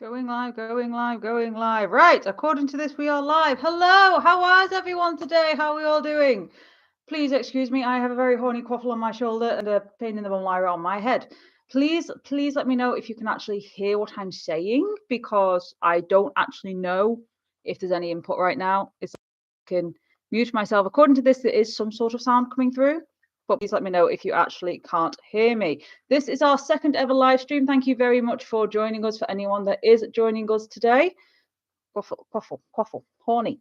Going live, going live, going live. Right, according to this, we are live. Hello, how is everyone today? How are we all doing? Please excuse me, I have a very horny quaffle on my shoulder and a pain in the bum Lyra on my head. Please let me know if you can actually hear what I'm saying, because I don't actually know if there's any input right now. I can mute myself. According to this, there is some sort of sound coming through, but please let me know if you actually can't hear me. This is our second ever live stream. Thank you very much for joining us, for anyone that is joining us today. Quaffle, quaffle, quaffle, horny,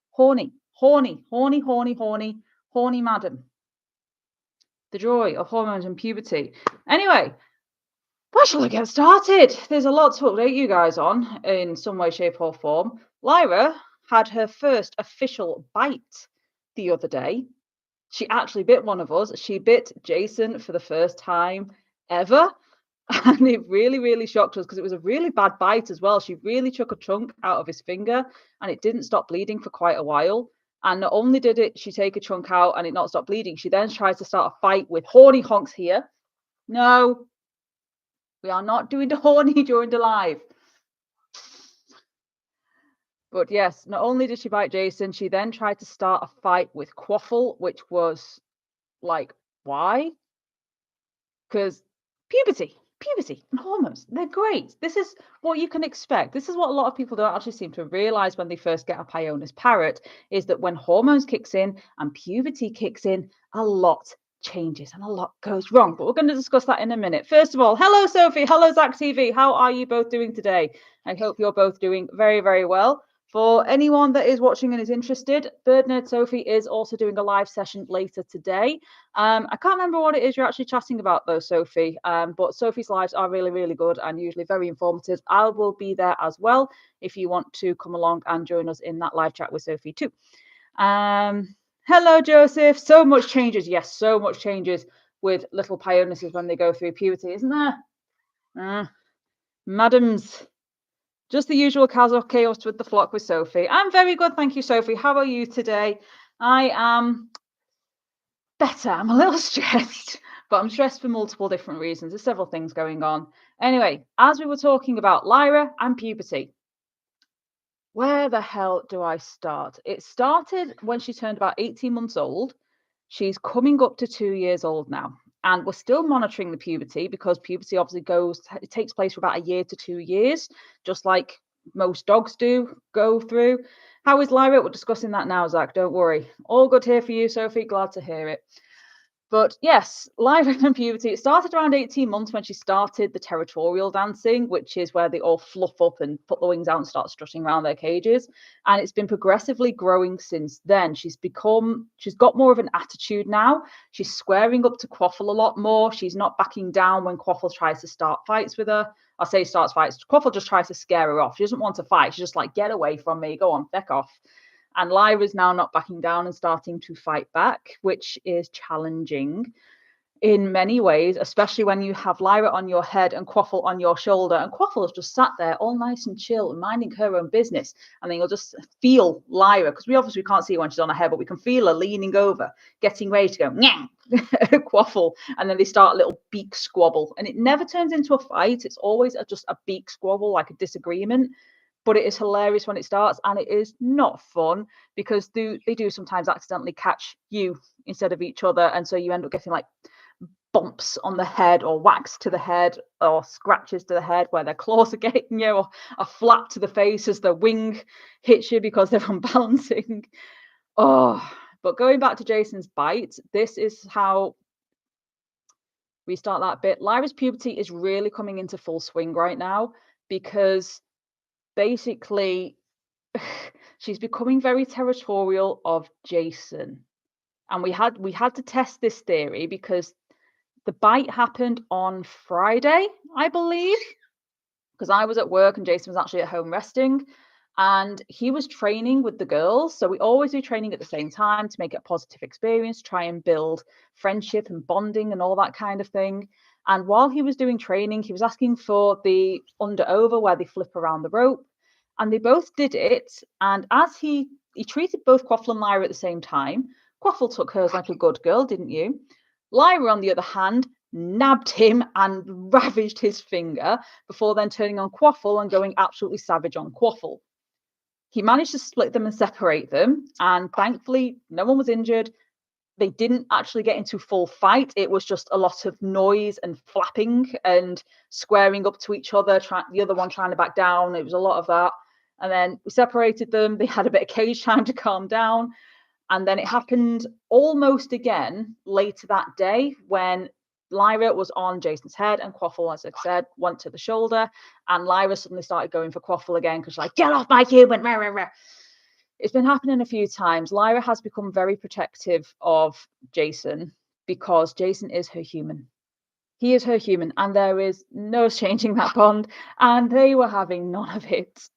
horny, horny, horny, horny, horny, horny madam. The joy of hormones and puberty. Anyway, where shall I get started? There's a lot to update you guys on in some way, shape, or form. Lyra had her first official bite the other day. She actually bit one of us. She bit Jason for the first time ever. And it really, really shocked us because it was a really bad bite as well. She really took a chunk out of his finger and it didn't stop bleeding for quite a while. And not only did she take a chunk out and it not stop bleeding, she then tries to start a fight with horny honks here. No, we are not doing the horny during the live. But yes, not only did she bite Jason, she then tried to start a fight with Quaffle, which was like, why? Because puberty and hormones, they're great. This is what you can expect. This is what a lot of people don't actually seem to realize when they first get a Pionus Parrot, is that when hormones kicks in and puberty kicks in, a lot changes and a lot goes wrong. But we're going to discuss that in a minute. First of all, hello Sophie, hello Zach TV. How are you both doing today? I hope you're both doing very, very well. For anyone that is watching and is interested, Bird Nerd Sophie is also doing a live session later today. I can't remember what it is you're actually chatting about though, Sophie, but Sophie's lives are really, really good and usually very informative. I will be there as well if you want to come along and join us in that live chat with Sophie too. Hello, Joseph. So much changes. Yes, so much changes with little Pionuses when they go through puberty, isn't there? Madams. Just the usual chaos with the flock with Sophie. I'm very good, thank you, Sophie. How are you today? I am better. I'm a little stressed, but I'm stressed for multiple different reasons. There's several things going on. Anyway, as we were talking about Lyra and puberty, where the hell do I start? It started when she turned about 18 months old. She's coming up to 2 years old now. And we're still monitoring the puberty because puberty obviously it takes place for about a year to 2 years, just like most dogs do go through. How is Lyra? We're discussing that now, Zach. Don't worry. All good here for you, Sophie. Glad to hear it. But yes, Lyra and puberty, it started around 18 months when she started the territorial dancing, which is where they all fluff up and put the wings out and start strutting around their cages. And it's been progressively growing since then. She's got more of an attitude now. She's squaring up to Quaffle a lot more. She's not backing down when Quaffle tries to start fights with her. I say starts fights. Quaffle just tries to scare her off. She doesn't want to fight. She's just like, get away from me. Go on, feck off. And Lyra's now not backing down and starting to fight back, which is challenging in many ways, especially when you have Lyra on your head and Quaffle on your shoulder. And Quaffle has just sat there all nice and chill, minding her own business. And then you'll just feel Lyra, because we obviously can't see her when she's on her head, but we can feel her leaning over, getting ready to go, nyah, Quaffle. And then they start a little beak squabble. And it never turns into a fight. It's always just a beak squabble, like a disagreement. But it is hilarious when it starts, and it is not fun because they do sometimes accidentally catch you instead of each other. And so you end up getting like bumps on the head or whacks to the head or scratches to the head where their claws are getting you, or a flap to the face as the wing hits you because they're unbalancing. Oh, but going back to Jason's bite, this is how we start that bit. Lyra's puberty is really coming into full swing right now because basically she's becoming very territorial of Jason. And we had to test this theory because the bite happened on Friday, I believe, because I was at work and Jason was actually at home resting, and he was training with the girls. So we always do training at the same time to make it a positive experience, try and build friendship and bonding and all that kind of thing. And while he was doing training, he was asking for the under over where they flip around the rope, and they both did it. And as he treated both Quaffle and Lyra at the same time. Quaffle took hers like a good girl, didn't you? Lyra, on the other hand, nabbed him and ravaged his finger before then turning on Quaffle and going absolutely savage on Quaffle. He managed to split them and separate them, and thankfully no one was injured. They didn't actually get into full fight. It was just a lot of noise and flapping and squaring up to each other, the other one trying to back down. It was a lot of that. And then we separated them. They had a bit of cage time to calm down. And then it happened almost again later that day when Lyra was on Jason's head and Quaffle, as I said, went to the shoulder. And Lyra suddenly started going for Quaffle again because she's like, get off my human. Rah, rah, rah. It's been happening a few times. Lyra has become very protective of Jason because Jason is her human. He is her human, and there is no changing that bond. And they were having none of it.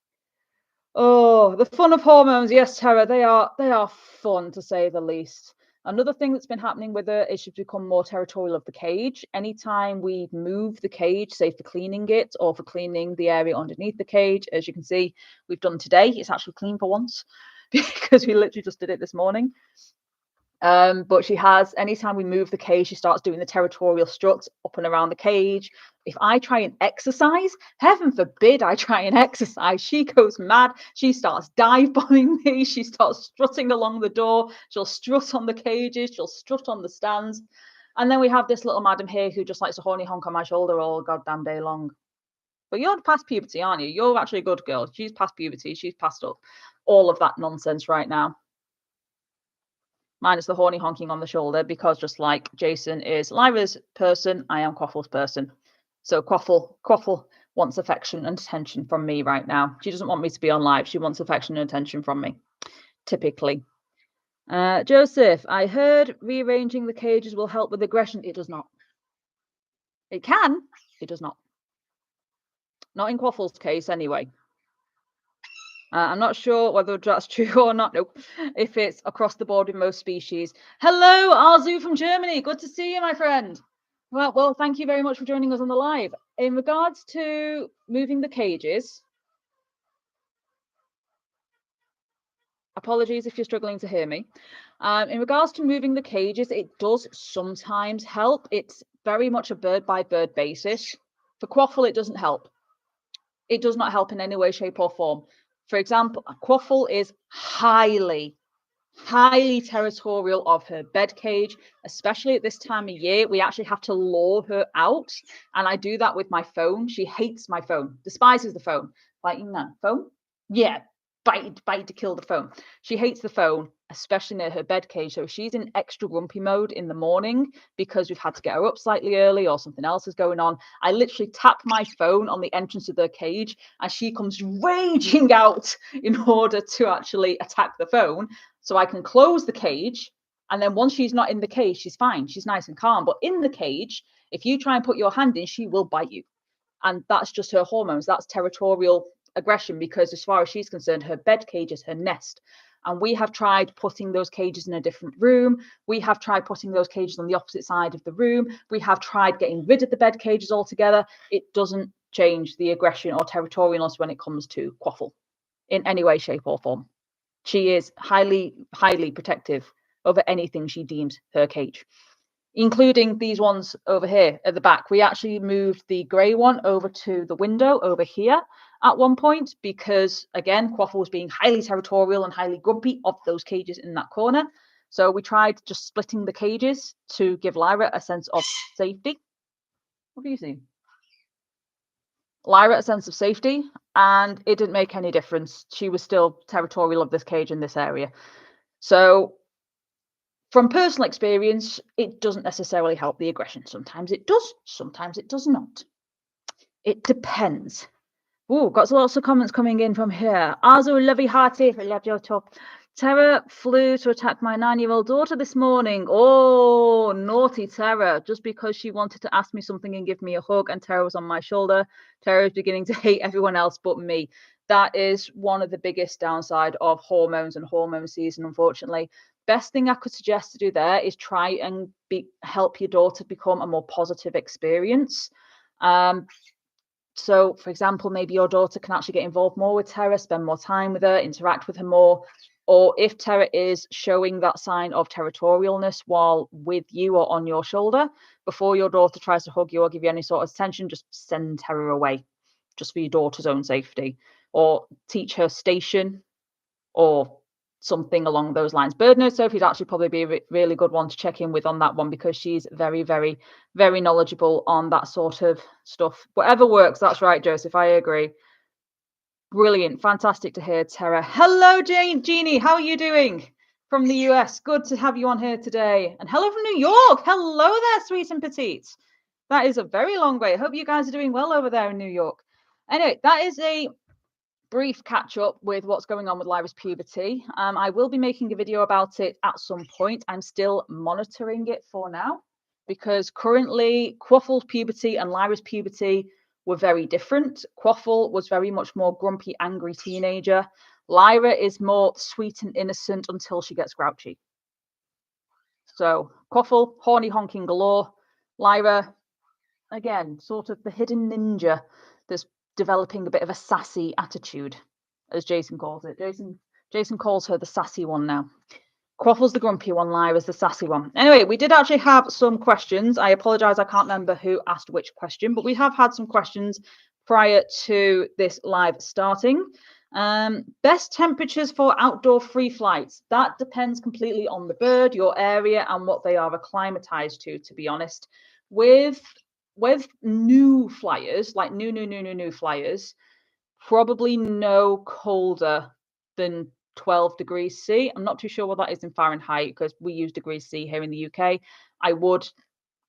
Oh, the fun of hormones. Yes, Tara, they are fun, to say the least. Another thing that's been happening with her is she's become more territorial of the cage. Anytime we move the cage, say for cleaning it or for cleaning the area underneath the cage, as you can see, we've done today. It's actually clean for once because we literally just did it this morning. But she has, anytime we move the cage, she starts doing the territorial struts up and around the cage. If I try and exercise, heaven forbid I try and exercise, she goes mad. She starts dive bombing me. She starts strutting along the door. She'll strut on the cages. She'll strut on the stands. And then we have this little madam here who just likes to horny honk on my shoulder all goddamn day long. But you're past puberty, aren't you? You're actually a good girl. She's past puberty. She's past all of that nonsense right now. Minus the horny honking on the shoulder, because just like Jason is Lyra's person, I am Quaffle's person. So Quaffle wants affection and attention from me right now. She doesn't want me to be on live. She wants affection and attention from me, typically. Joseph, I heard rearranging the cages will help with aggression. It does not. It can. It does not. Not in Quaffle's case, anyway. I'm not sure whether that's true or not. Nope. If it's across the board in most species. Hello, Arzu from Germany. Good to see you, my friend. Well, thank you very much for joining us on the live. In regards to moving the cages, apologies if you're struggling to hear me. In regards to moving the cages, it does sometimes help. It's very much a bird by bird basis. For Quaffle, it doesn't help. It does not help in any way, shape, or form. For example, Quaffle is highly territorial of her bed cage, especially at this time of year. We actually have to lure her out, and I do that with my phone. She hates my phone, despises the phone. Like, phone? Yeah, bite to kill the phone. She hates the phone, especially near her bed cage. So if she's in extra grumpy mode in the morning because we've had to get her up slightly early or something else is going on, I literally tap my phone on the entrance of the cage and she comes raging out in order to actually attack the phone. So I can close the cage, and then once she's not in the cage, she's fine. She's nice and calm. But in the cage, if you try and put your hand in, she will bite you. And that's just her hormones. That's territorial aggression, because as far as she's concerned, her bed cage is her nest. And we have tried putting those cages in a different room. We have tried putting those cages on the opposite side of the room. We have tried getting rid of the bed cages altogether. It doesn't change the aggression or territorialness when it comes to Quaffle in any way, shape, or form. She is highly protective over anything she deems her cage, including these ones over here at the back. We actually moved the grey one over to the window over here at one point because, again, Quaffle was being highly territorial and highly grumpy of those cages in that corner. So we tried just splitting the cages to give Lyra a sense of safety. What have you seen? Lyra a sense of safety, and it didn't make any difference. She was still territorial of this cage in this area. So from personal experience, it doesn't necessarily help the aggression. Sometimes it does, sometimes it does not. It depends. Oh, got lots of comments coming in from here. Arzu, lovey hearty, I love your top. Tara flew to attack my 9-year-old daughter this morning. Oh, naughty Tara, just because she wanted to ask me something and give me a hug, and Tara was on my shoulder. Tara is beginning to hate everyone else but me. That is one of the biggest downside of hormones and hormone season, unfortunately. Best thing I could suggest to do there is try and help your daughter become a more positive experience. So, for example, maybe your daughter can actually get involved more with Tara, spend more time with her, interact with her more. Or if Tara is showing that sign of territorialness while with you or on your shoulder, before your daughter tries to hug you or give you any sort of attention, just send Terra away, just for your daughter's own safety, or teach her station or something along those lines. Bird nurse Sophie'd actually probably be a really good one to check in with on that one, because she's very, very, very knowledgeable on that sort of stuff. Whatever works, that's right, Joseph, I agree. Brilliant, fantastic to hear, Terra. Hello, Jeannie, how are you doing? From the US, good to have you on here today. And hello from New York. Hello there, sweet and petite. That is a very long way. I hope you guys are doing well over there in New York. Anyway, that is a brief catch up with what's going on with Lyra's puberty. I will be making a video about it at some point. I'm still monitoring it for now, because currently Quaffle's puberty and Lyra's puberty were very different. Quaffle was very much more grumpy, angry teenager. Lyra is more sweet and innocent until she gets grouchy. So Quaffle, horny honking galore. Lyra, again, sort of the hidden ninja that's developing a bit of a sassy attitude, as Jason calls it. Jason calls her the sassy one now. Quaffle's the grumpy one, Lyra's the sassy one. Anyway, we did actually have some questions. I apologize, I can't remember who asked which question, but we have had some questions prior to this live starting. Best temperatures for outdoor free flights. That depends completely on the bird, your area, and what they are acclimatized to be honest. With new flyers, like new flyers, probably no colder than 12 degrees C. I'm not too sure what that is in Fahrenheit, because we use degrees C here in the UK. I would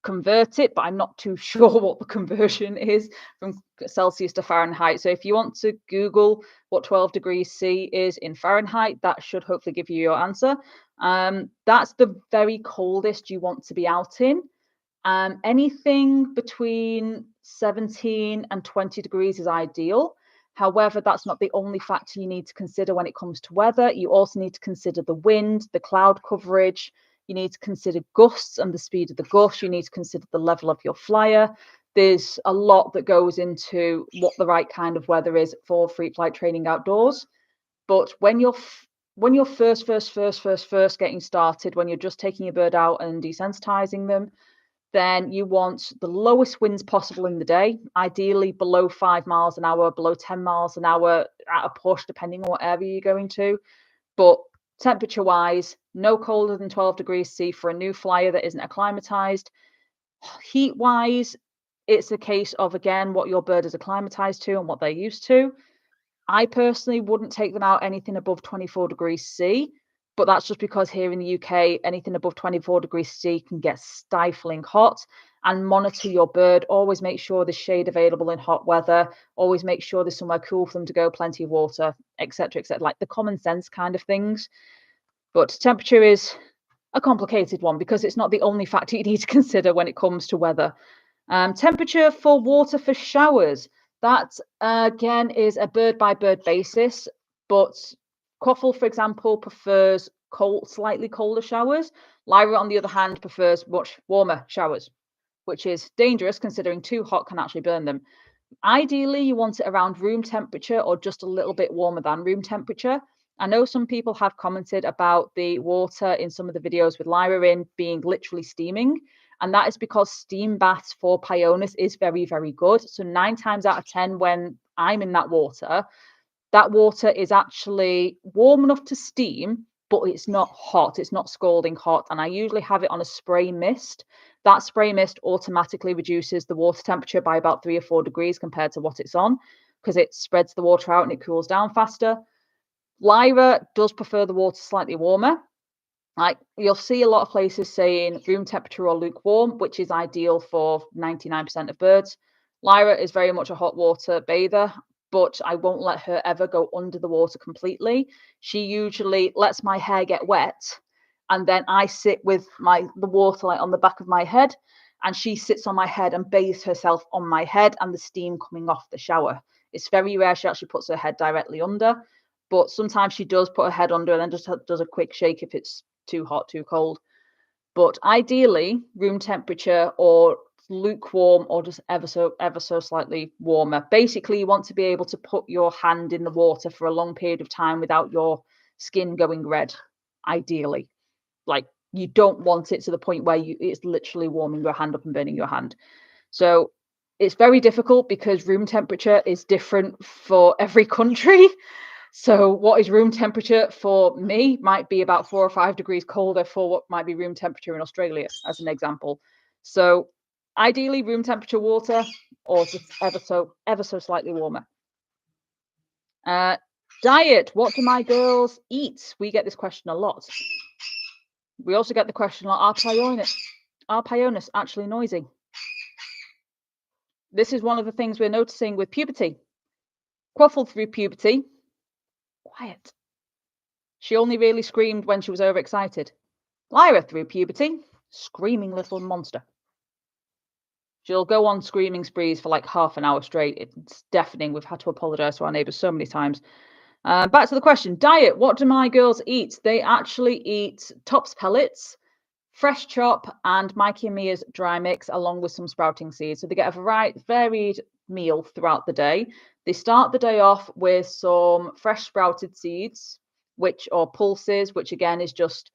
convert it, but I'm not too sure what the conversion is from Celsius to Fahrenheit. So if you want to Google what 12 degrees C is in Fahrenheit, that should hopefully give you your answer. That's the very coldest you want to be out in. Anything between 17 and 20 degrees is ideal. However, that's not the only factor you need to consider when it comes to weather. You also need to consider the wind, the cloud coverage. You need to consider gusts and the speed of the gust. You need to consider the level of your flyer. There's a lot that goes into what the right kind of weather is for free flight training outdoors. But when you're first getting started, when you're just taking your bird out and desensitizing them, then you want the lowest winds possible in the day, ideally below 5 miles an hour, below 10 miles an hour at a push, depending on what area you're going to. But temperature wise, no colder than 12 degrees C for a new flyer that isn't acclimatized. Heat wise, it's a case of, again, what your bird is acclimatized to and what they're used to. I personally wouldn't take them out anything above 24 degrees C, but that's just because here in the UK, anything above 24 degrees C can get stifling hot. And monitor your bird. Always make sure there's shade available in hot weather. Always make sure there's somewhere cool for them to go, plenty of water, etc., like the common sense kind of things. But temperature is a complicated one because it's not the only factor you need to consider when it comes to weather. Temperature for water for showers. That, again, is a bird-by-bird basis. But Quaffle, for example, prefers slightly colder showers. Lyra, on the other hand, prefers much warmer showers, which is dangerous considering too hot can actually burn them. Ideally, you want it around room temperature or just a little bit warmer than room temperature. I know some people have commented about the water in some of the videos with Lyra in being literally steaming. And that is because steam baths for Pionus is very, very good. So 9 times out of 10, when I'm in that water is actually warm enough to steam, but it's not hot. It's not scalding hot. And I usually have it on a spray mist. That spray mist automatically reduces the water temperature by about 3 or 4 degrees compared to what it's on, because it spreads the water out and it cools down faster. Lyra does prefer the water slightly warmer. Like, you'll see a lot of places saying room temperature or lukewarm, which is ideal for 99% of birds. Lyra is very much a hot water bather, but I won't let her ever go under the water completely. She usually lets my hair get wet, and then I sit with the water like on the back of my head, and she sits on my head and bathes herself on my head and the steam coming off the shower. It's very rare she actually puts her head directly under, but sometimes she does put her head under and then just does a quick shake if it's too hot, too cold. But ideally, room temperature or lukewarm or just ever so slightly warmer. Basically, you want to be able to put your hand in the water for a long period of time without your skin going red, ideally. Like, you don't want it to the point where it's literally warming your hand up and burning your hand. So it's very difficult because room temperature is different for every country. So what is room temperature for me might be about 4 or 5 degrees colder for what might be room temperature in Australia, as an example. So ideally room temperature water, or just ever so slightly warmer. Diet, what do my girls eat? We get this question a lot. We also get the question, like, are Pionus actually noisy? This is one of the things we're noticing with puberty. Quaffle through puberty, quiet. She only really screamed when she was overexcited. Lyra through puberty, screaming little monster. She'll go on screaming sprees for like half an hour straight. It's deafening. We've had to apologise to our neighbours so many times. Back to the question. Diet. What do my girls eat? They actually eat Tops pellets, fresh chop, and Mikey and Mia's dry mix, along with some sprouting seeds. So they get a varied meal throughout the day. They start the day off with some fresh sprouted seeds, or pulses, which again is just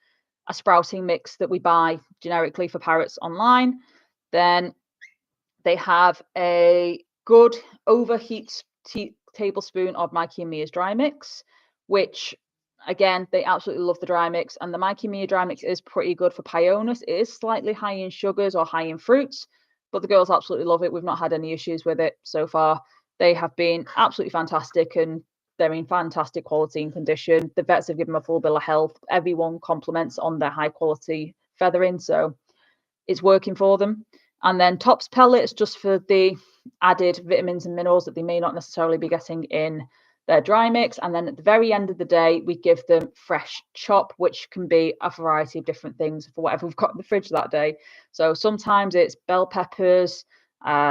a sprouting mix that we buy generically for parrots online. Then they have a good overheat tablespoon of Mikey and Mia's dry mix, which again, they absolutely love the dry mix. And the Mikey and Mia dry mix is pretty good for Pionus. It is slightly high in sugars or high in fruits, but the girls absolutely love it. We've not had any issues with it so far. They have been absolutely fantastic, and they're in fantastic quality and condition. The vets have given them a full bill of health. Everyone compliments on their high quality feathering, so it's working for them. And then Tops pellets, just for the added vitamins and minerals that they may not necessarily be getting in their dry mix. And then at the very end of the day, we give them fresh chop, which can be a variety of different things for whatever we've got in the fridge that day. So sometimes it's bell peppers,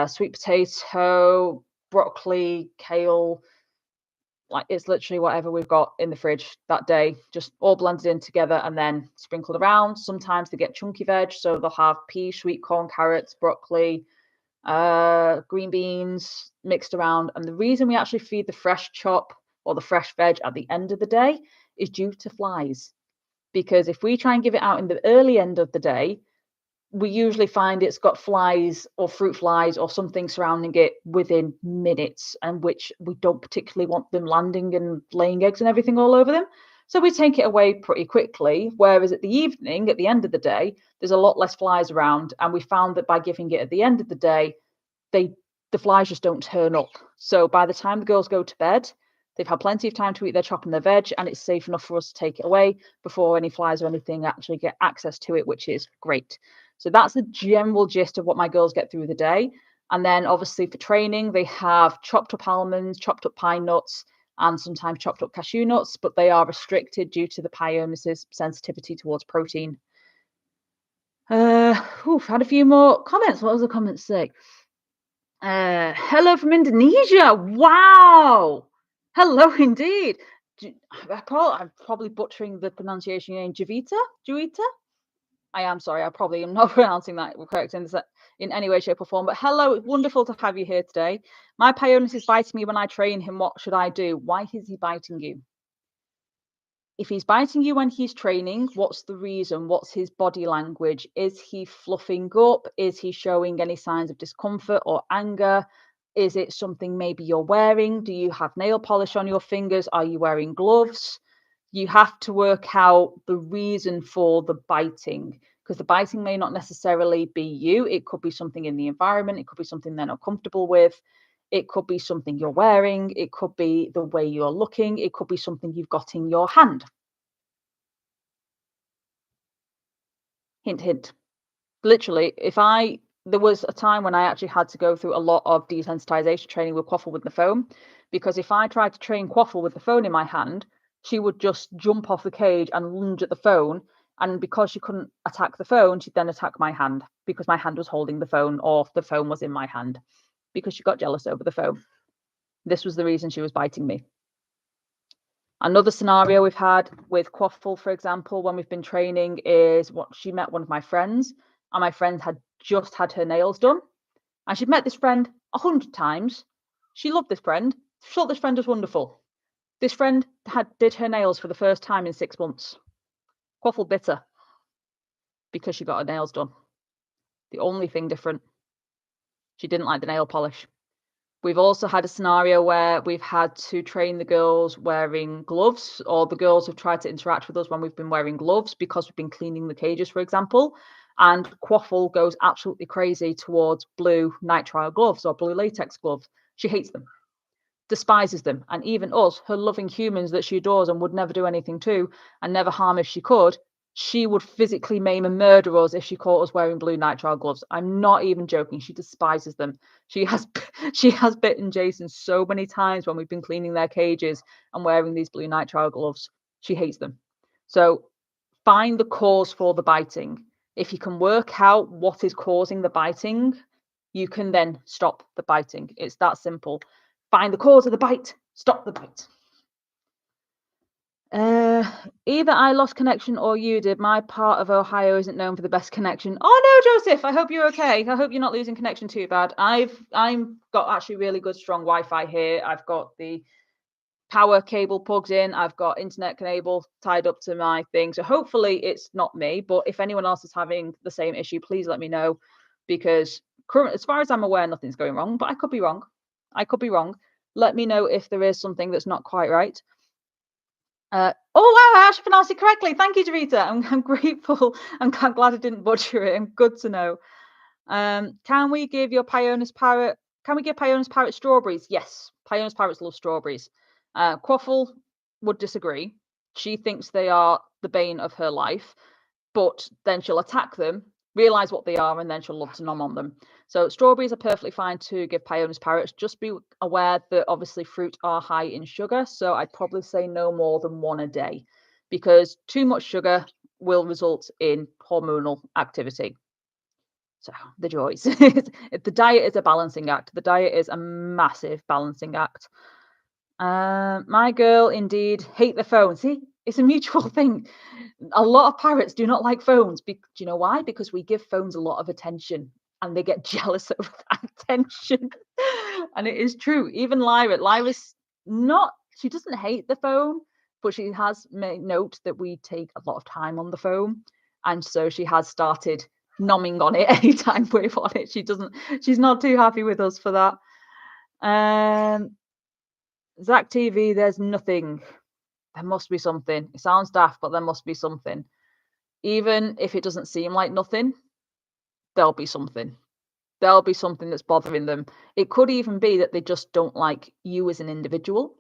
sweet potato, broccoli, kale. Like, it's literally whatever we've got in the fridge that day, just all blended in together and then sprinkled around. Sometimes they get chunky veg, so they'll have peas, sweet corn, carrots, broccoli, green beans mixed around. And the reason we actually feed the fresh chop or the fresh veg at the end of the day is due to flies. Because if we try and give it out in the early end of the day, we usually find it's got flies or fruit flies or something surrounding it within minutes, and which we don't particularly want them landing and laying eggs and everything all over them. So we take it away pretty quickly. Whereas at the evening, at the end of the day, there's a lot less flies around. And we found that by giving it at the end of the day, the flies just don't turn up. So by the time the girls go to bed, they've had plenty of time to eat their chop and their veg, and it's safe enough for us to take it away before any flies or anything actually get access to it, which is great. So that's the general gist of what my girls get through the day. And then obviously for training, they have chopped up almonds, chopped up pine nuts, and sometimes chopped up cashew nuts, but they are restricted due to the Pionus's sensitivity towards protein. Had a few more comments. What was the comments say? Hello from Indonesia. Wow. Hello indeed. I'm probably butchering the pronunciation name. Juwita? I am sorry. I probably am not pronouncing that correct in any way, shape, or form. But hello, it's wonderful to have you here today. My Pionus is biting me when I train him. What should I do? Why is he biting you? If he's biting you when he's training, what's the reason? What's his body language? Is he fluffing up? Is he showing any signs of discomfort or anger? Is it something maybe you're wearing? Do you have nail polish on your fingers? Are you wearing gloves? You have to work out the reason for the biting, because the biting may not necessarily be you. It could be something in the environment. It could be something they're not comfortable with. It could be something you're wearing. It could be the way you're looking. It could be something you've got in your hand. Hint, hint. Literally, there was a time when I actually had to go through a lot of desensitization training with Quaffle with the phone, because if I tried to train Quaffle with the phone in my hand, she would just jump off the cage and lunge at the phone. And because she couldn't attack the phone, she'd then attack my hand because my hand was holding the phone, or the phone was in my hand, because she got jealous over the phone. This was the reason she was biting me. Another scenario we've had with Quaffle, for example, when we've been training, is she met one of my friends, and my friend had just had her nails done. And she'd met this friend 100 times. She loved this friend. She thought this friend was wonderful. This friend did her nails for the first time in 6 months. Quaffle bit her. because she got her nails done. The only thing different. She didn't like the nail polish. We've also had a scenario where we've had to train the girls wearing gloves, or the girls have tried to interact with us when we've been wearing gloves because we've been cleaning the cages, for example. And Quaffle goes absolutely crazy towards blue nitrile gloves or blue latex gloves. She hates them, despises them. And even us, her loving humans that she adores and would never do anything to and never harm if she could, she would physically maim and murder us if she caught us wearing blue nitrile gloves. I'm not even joking. She despises them. She has bitten Jason so many times when we've been cleaning their cages and wearing these blue nitrile gloves. She hates them. So find the cause for the biting. If you can work out what is causing the biting, you can then stop the biting. It's that simple. Find the cause of the bite. Stop the bite. Either I lost connection or you did. My part of Ohio isn't known for the best connection. Oh no, Joseph, I hope you're okay. I hope you're not losing connection too bad. I'm got actually really good strong Wi-Fi here. I've got the power cable plugged in. I've got internet cable tied up to my thing. So hopefully it's not me, but if anyone else is having the same issue, please let me know, because as far as I'm aware, nothing's going wrong, but I could be wrong. Let me know if there is something that's not quite right. Oh wow, I actually pronounced it correctly. Thank you, Dorita. I'm grateful. I'm glad I didn't butcher it. And good to know. Can we give Pionus Parrot strawberries? Yes, Pionus Parrots love strawberries. Quaffle would disagree. She thinks they are the bane of her life, but then she'll attack them, realize what they are, and then she'll love to nom on them. So strawberries are perfectly fine to give Pionus Parrots. Just be aware that obviously fruit are high in sugar, so I'd probably say no more than one a day, because too much sugar will result in hormonal activity. So the joys. The diet is a balancing act. The diet is a massive balancing act. My girl indeed hate the phone. See, it's a mutual thing. A lot of parrots do not like phones. Do you know why? Because we give phones a lot of attention and they get jealous over that attention. And it is true. Even Lyra's she doesn't hate the phone, but she has made note that we take a lot of time on the phone. And so she has started nomming on it anytime we're on it. She's not too happy with us for that. Zach TV, there's nothing. There must be something. It sounds daft, but there must be something. Even if it doesn't seem like nothing, there'll be something. There'll be something that's bothering them. It could even be that they just don't like you as an individual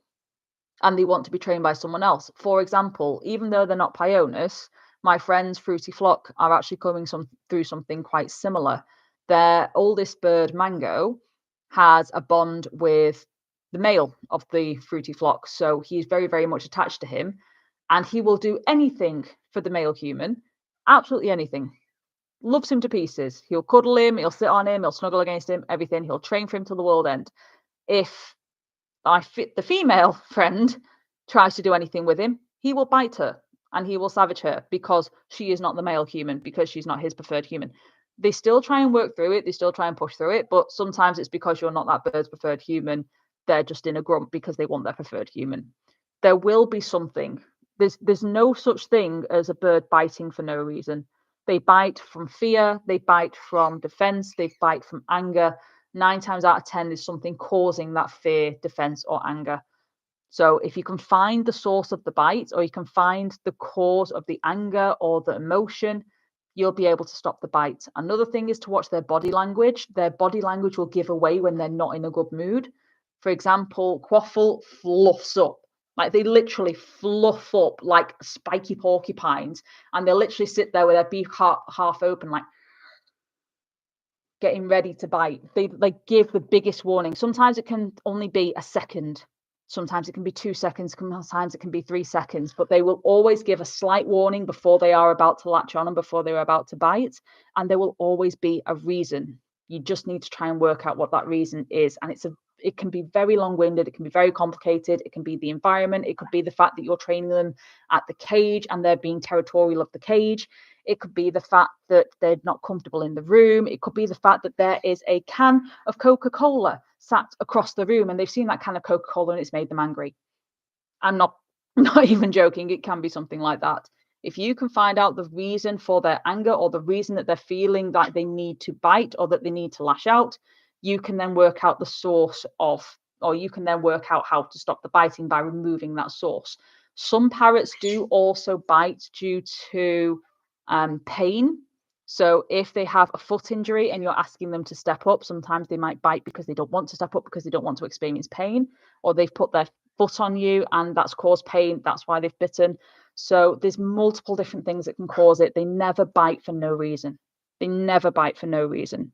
and they want to be trained by someone else. For example, even though they're not Pionus, my friends Fruity Flock are actually coming through something quite similar. Their oldest bird, Mango, has a bond with the male of the Fruity Flock. So he's very, very much attached to him. And he will do anything for the male human. Absolutely anything. Loves him to pieces. He'll cuddle him, he'll sit on him, he'll snuggle against him, everything. He'll train for him till the world end. If the female friend tries to do anything with him, he will bite her and he will savage her because she is not the male human, because she's not his preferred human. They still try and work through it. They still try and push through it. But sometimes it's because you're not that bird's preferred human. They're just in a grump because they want their preferred human. There will be something. There's no such thing as a bird biting for no reason. They bite from fear. They bite from defense. They bite from anger. 9 times out of 10, there's something causing that fear, defense, or anger. So if you can find the source of the bite, or you can find the cause of the anger or the emotion, you'll be able to stop the bite. Another thing is to watch their body language. Their body language will give away when they're not in a good mood. For example, Quaffle fluffs up. Like they literally fluff up like spiky porcupines, and they'll literally sit there with their beak half open, like getting ready to bite. They give the biggest warning. Sometimes it can only be a second. Sometimes it can be 2 seconds. Sometimes it can be 3 seconds. But they will always give a slight warning before they are about to latch on and before they are about to bite. And there will always be a reason. You just need to try and work out what that reason is. And it can be very long-winded. It can be very complicated. It can be the environment. It could be the fact that you're training them at the cage and they're being territorial of the cage. It could be the fact that they're not comfortable in the room. It could be the fact that there is a can of Coca-Cola sat across the room and they've seen that can of Coca-Cola and it's made them angry. I'm not even joking. It can be something like that. If you can find out the reason for their anger or the reason that they're feeling like they need to bite or that they need to lash out, you can then work out the source of, or you can then work out how to stop the biting by removing that source. Some parrots do also bite due to pain. So if they have a foot injury and you're asking them to step up, sometimes they might bite because they don't want to step up because they don't want to experience pain, or they've put their foot on you and that's caused pain. That's why they've bitten. So there's multiple different things that can cause it. They never bite for no reason. They never bite for no reason.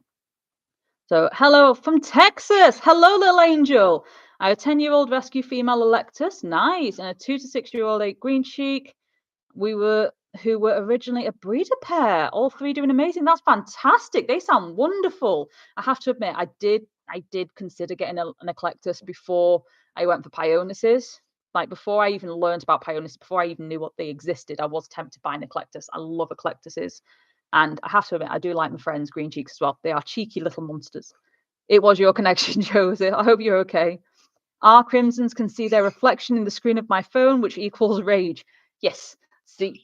So hello from Texas. Hello, little angel. I have a 10-year-old rescue female Electus. Nice. And a 2 to 6-year-old green cheek. Who were originally a breeder pair. All three doing amazing. That's fantastic. They sound wonderful. I have to admit, I did consider getting an Eclectus before I went for Pionuses. Like before I even learned about Pionuses, before I even knew what they existed, I was tempted to buy an Eclectus. I love Eclectuses. And I have to admit, I do like my friends green cheeks as well. They are cheeky little monsters. It was your connection, Josie. I hope you're okay. Our crimsons can see their reflection in the screen of my phone, which equals rage. Yes. See,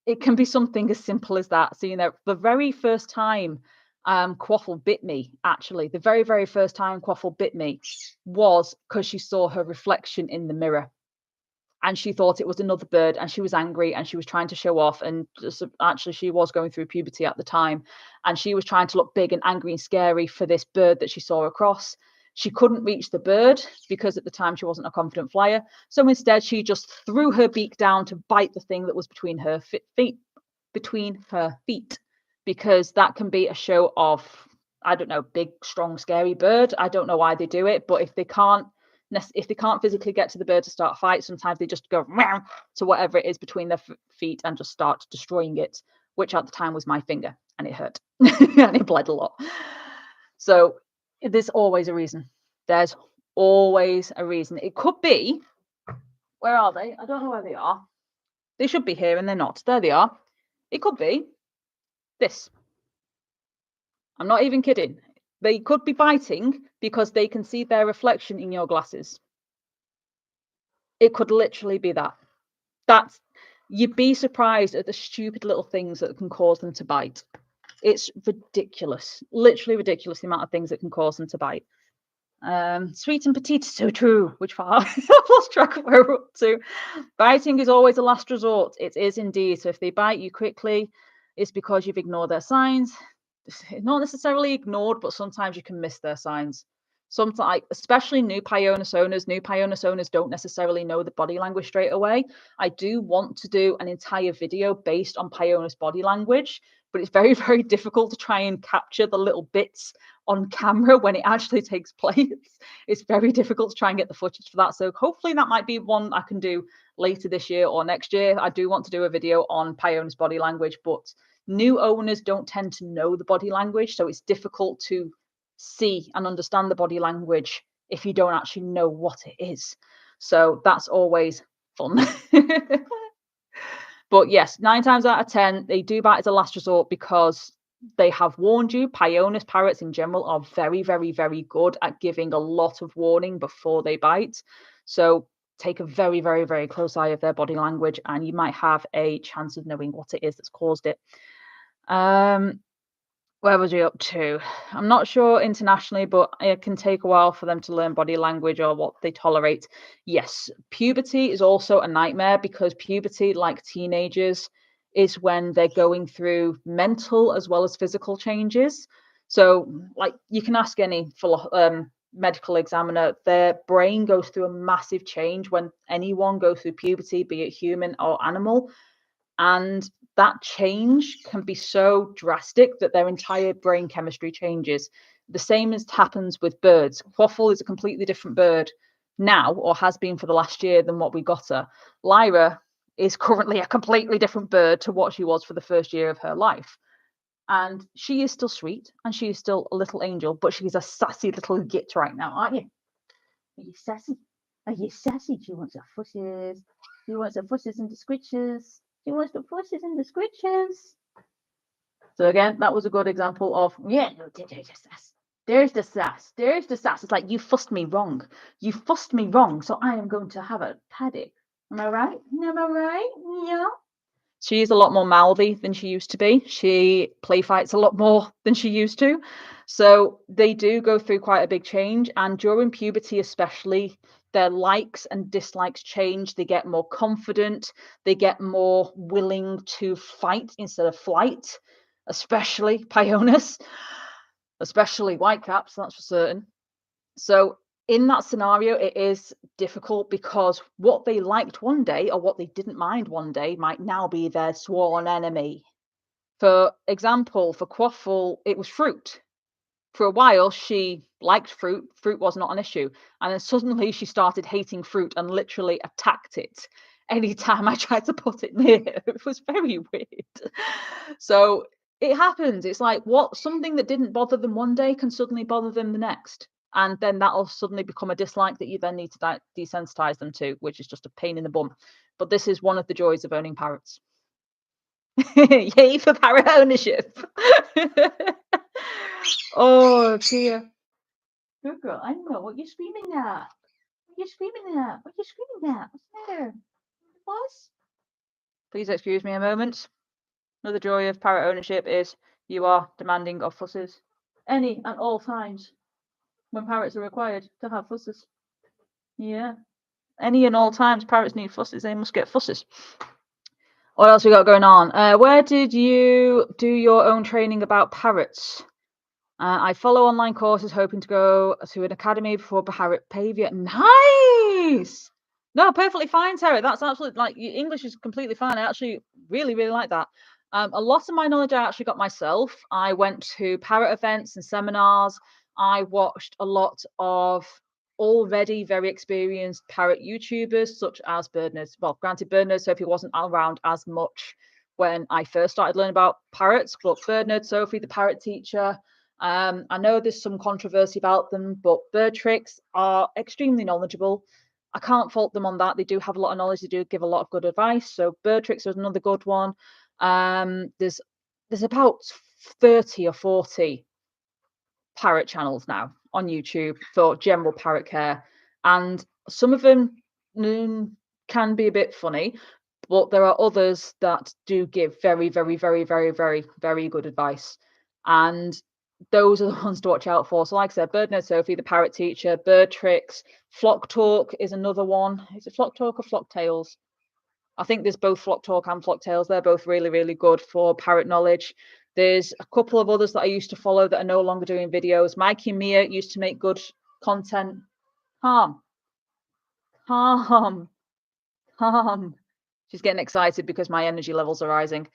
it can be something as simple as that. So, the very first time Quaffle bit me, actually, the very, very first time Quaffle bit me was because she saw her reflection in the mirror. And she thought it was another bird and she was angry and she was trying to show off. And actually, she was going through puberty at the time. And she was trying to look big and angry and scary for this bird that she saw across. She couldn't reach the bird because at the time she wasn't a confident flyer. So instead, she just threw her beak down to bite the thing that was between her feet, because that can be a show of, I don't know, big, strong, scary bird. I don't know why they do it, but if they can't physically get to the bird to start a fight, sometimes they just go to whatever it is between their feet and just start destroying it, which at the time was my finger, and it hurt and it bled a lot. So there's always a reason. There's always a reason. It could be, where are they? I don't know where they are. They should be here and they're not. There they are. It could be this. I'm not even kidding. They could be biting because they can see their reflection in your glasses. It could literally be that. You'd be surprised at the stupid little things that can cause them to bite. It's ridiculous, literally ridiculous, the amount of things that can cause them to bite. Sweet and petite, so true. Which part? I've lost track of where we're up to. Biting is always a last resort. It is indeed. So if they bite you quickly, it's because you've ignored their signs. Not necessarily ignored, but sometimes you can miss their signs. Sometimes, especially new Pionus owners don't necessarily know the body language straight away. I do want to do an entire video based on Pionus body language, but it's very, very difficult to try and capture the little bits on camera when it actually takes place. It's very difficult to try and get the footage for that. So hopefully that might be one I can do later this year or next year. I do want to do a video on Pionus body language, but new owners don't tend to know the body language. So it's difficult to see and understand the body language if you don't actually know what it is. So that's always fun. But yes, 9 times out of 10, they do bite as a last resort because they have warned you. Pionus parrots in general are very, very, very good at giving a lot of warning before they bite. So take a very, very, very close eye of their body language and you might have a chance of knowing what it is that's caused it. Where was we up to? I'm not sure internationally, but it can take a while for them to learn body language or what they tolerate. Yes, puberty is also a nightmare because puberty, like teenagers, is when they're going through mental as well as physical changes. So, like, you can ask any medical examiner, their brain goes through a massive change when anyone goes through puberty, be it human or animal. And that change can be so drastic that their entire brain chemistry changes. The same as happens with birds. Quaffle is a completely different bird now, or has been for the last year, than what we got her. Lyra is currently a completely different bird to what she was for the first year of her life. And she is still sweet and she is still a little angel, but she's a sassy little git right now, aren't you? Are you sassy? Are you sassy? Do you want some fusses? Do you want some fusses and the squitches? She wants the fusses and the squitches. So again, that was a good example of, yeah, no, there's the sass. There's the sass. There's the sass. It's like, you fussed me wrong. You fussed me wrong, so I am going to have a paddock. Am I right? Am I right? Yeah. She's a lot more mouthy than she used to be. She play fights a lot more than she used to. So they do go through quite a big change. And during puberty, especially, their likes and dislikes change. They get more confident. They get more willing to fight instead of flight, especially Pionus, especially Whitecaps, that's for certain. So in that scenario, it is difficult because what they liked one day or what they didn't mind one day might now be their sworn enemy. For example, for Quaffle, it was fruit. For a while, she liked fruit. Fruit was not an issue. And then suddenly she started hating fruit and literally attacked it anytime I tried to put it near her. It was very weird. So it happens. It's like something that didn't bother them one day can suddenly bother them the next. And then that'll suddenly become a dislike that you then need to desensitize them to, which is just a pain in the bum. But this is one of the joys of owning parrots. Yay for parrot ownership. Oh dear. Good girl. I know what you're screaming at. What you're screaming at? What you're screaming at? What's the matter? What? Please excuse me a moment. Another joy of parrot ownership is you are demanding of fusses any and all times when parrots are required to have fusses. Yeah. Any and all times parrots need fusses, they must get fusses. What else we got going on? Where did you do your own training about parrots? I follow online courses, hoping to go to an academy before parrot behavior. Nice. No, perfectly fine, Sarah. That's absolutely like your English is completely fine. I actually really, really like that. A lot of my knowledge I actually got myself. I went to parrot events and seminars. I watched a lot of already very experienced parrot YouTubers, such as Bird Nerds. Well, granted, Bird Nerds Sophie wasn't around as much when I first started learning about parrots, but Bird Nerd Sophie, the parrot teacher. I know there's some controversy about them, but Bird Tricks are extremely knowledgeable. I can't fault them on that. They do have a lot of knowledge. They do give a lot of good advice. So Bird Tricks is another good one. There's about 30 or 40 parrot channels now on YouTube for general parrot care, and some of them can be a bit funny, but there are others that do give very, very, very, very, very, very good advice, and those are the ones to watch out for. So like I said, Bird Nerd Sophie, the parrot teacher, Bird Tricks, Flock Talk is another one. Is it Flock Talk or Flock Tales? I think there's both Flock Talk and Flock Tales. They're both really, really good for parrot knowledge. There's a couple of others that I used to follow that are no longer doing videos. Mikey and Mia used to make good content. Calm. She's getting excited because my energy levels are rising.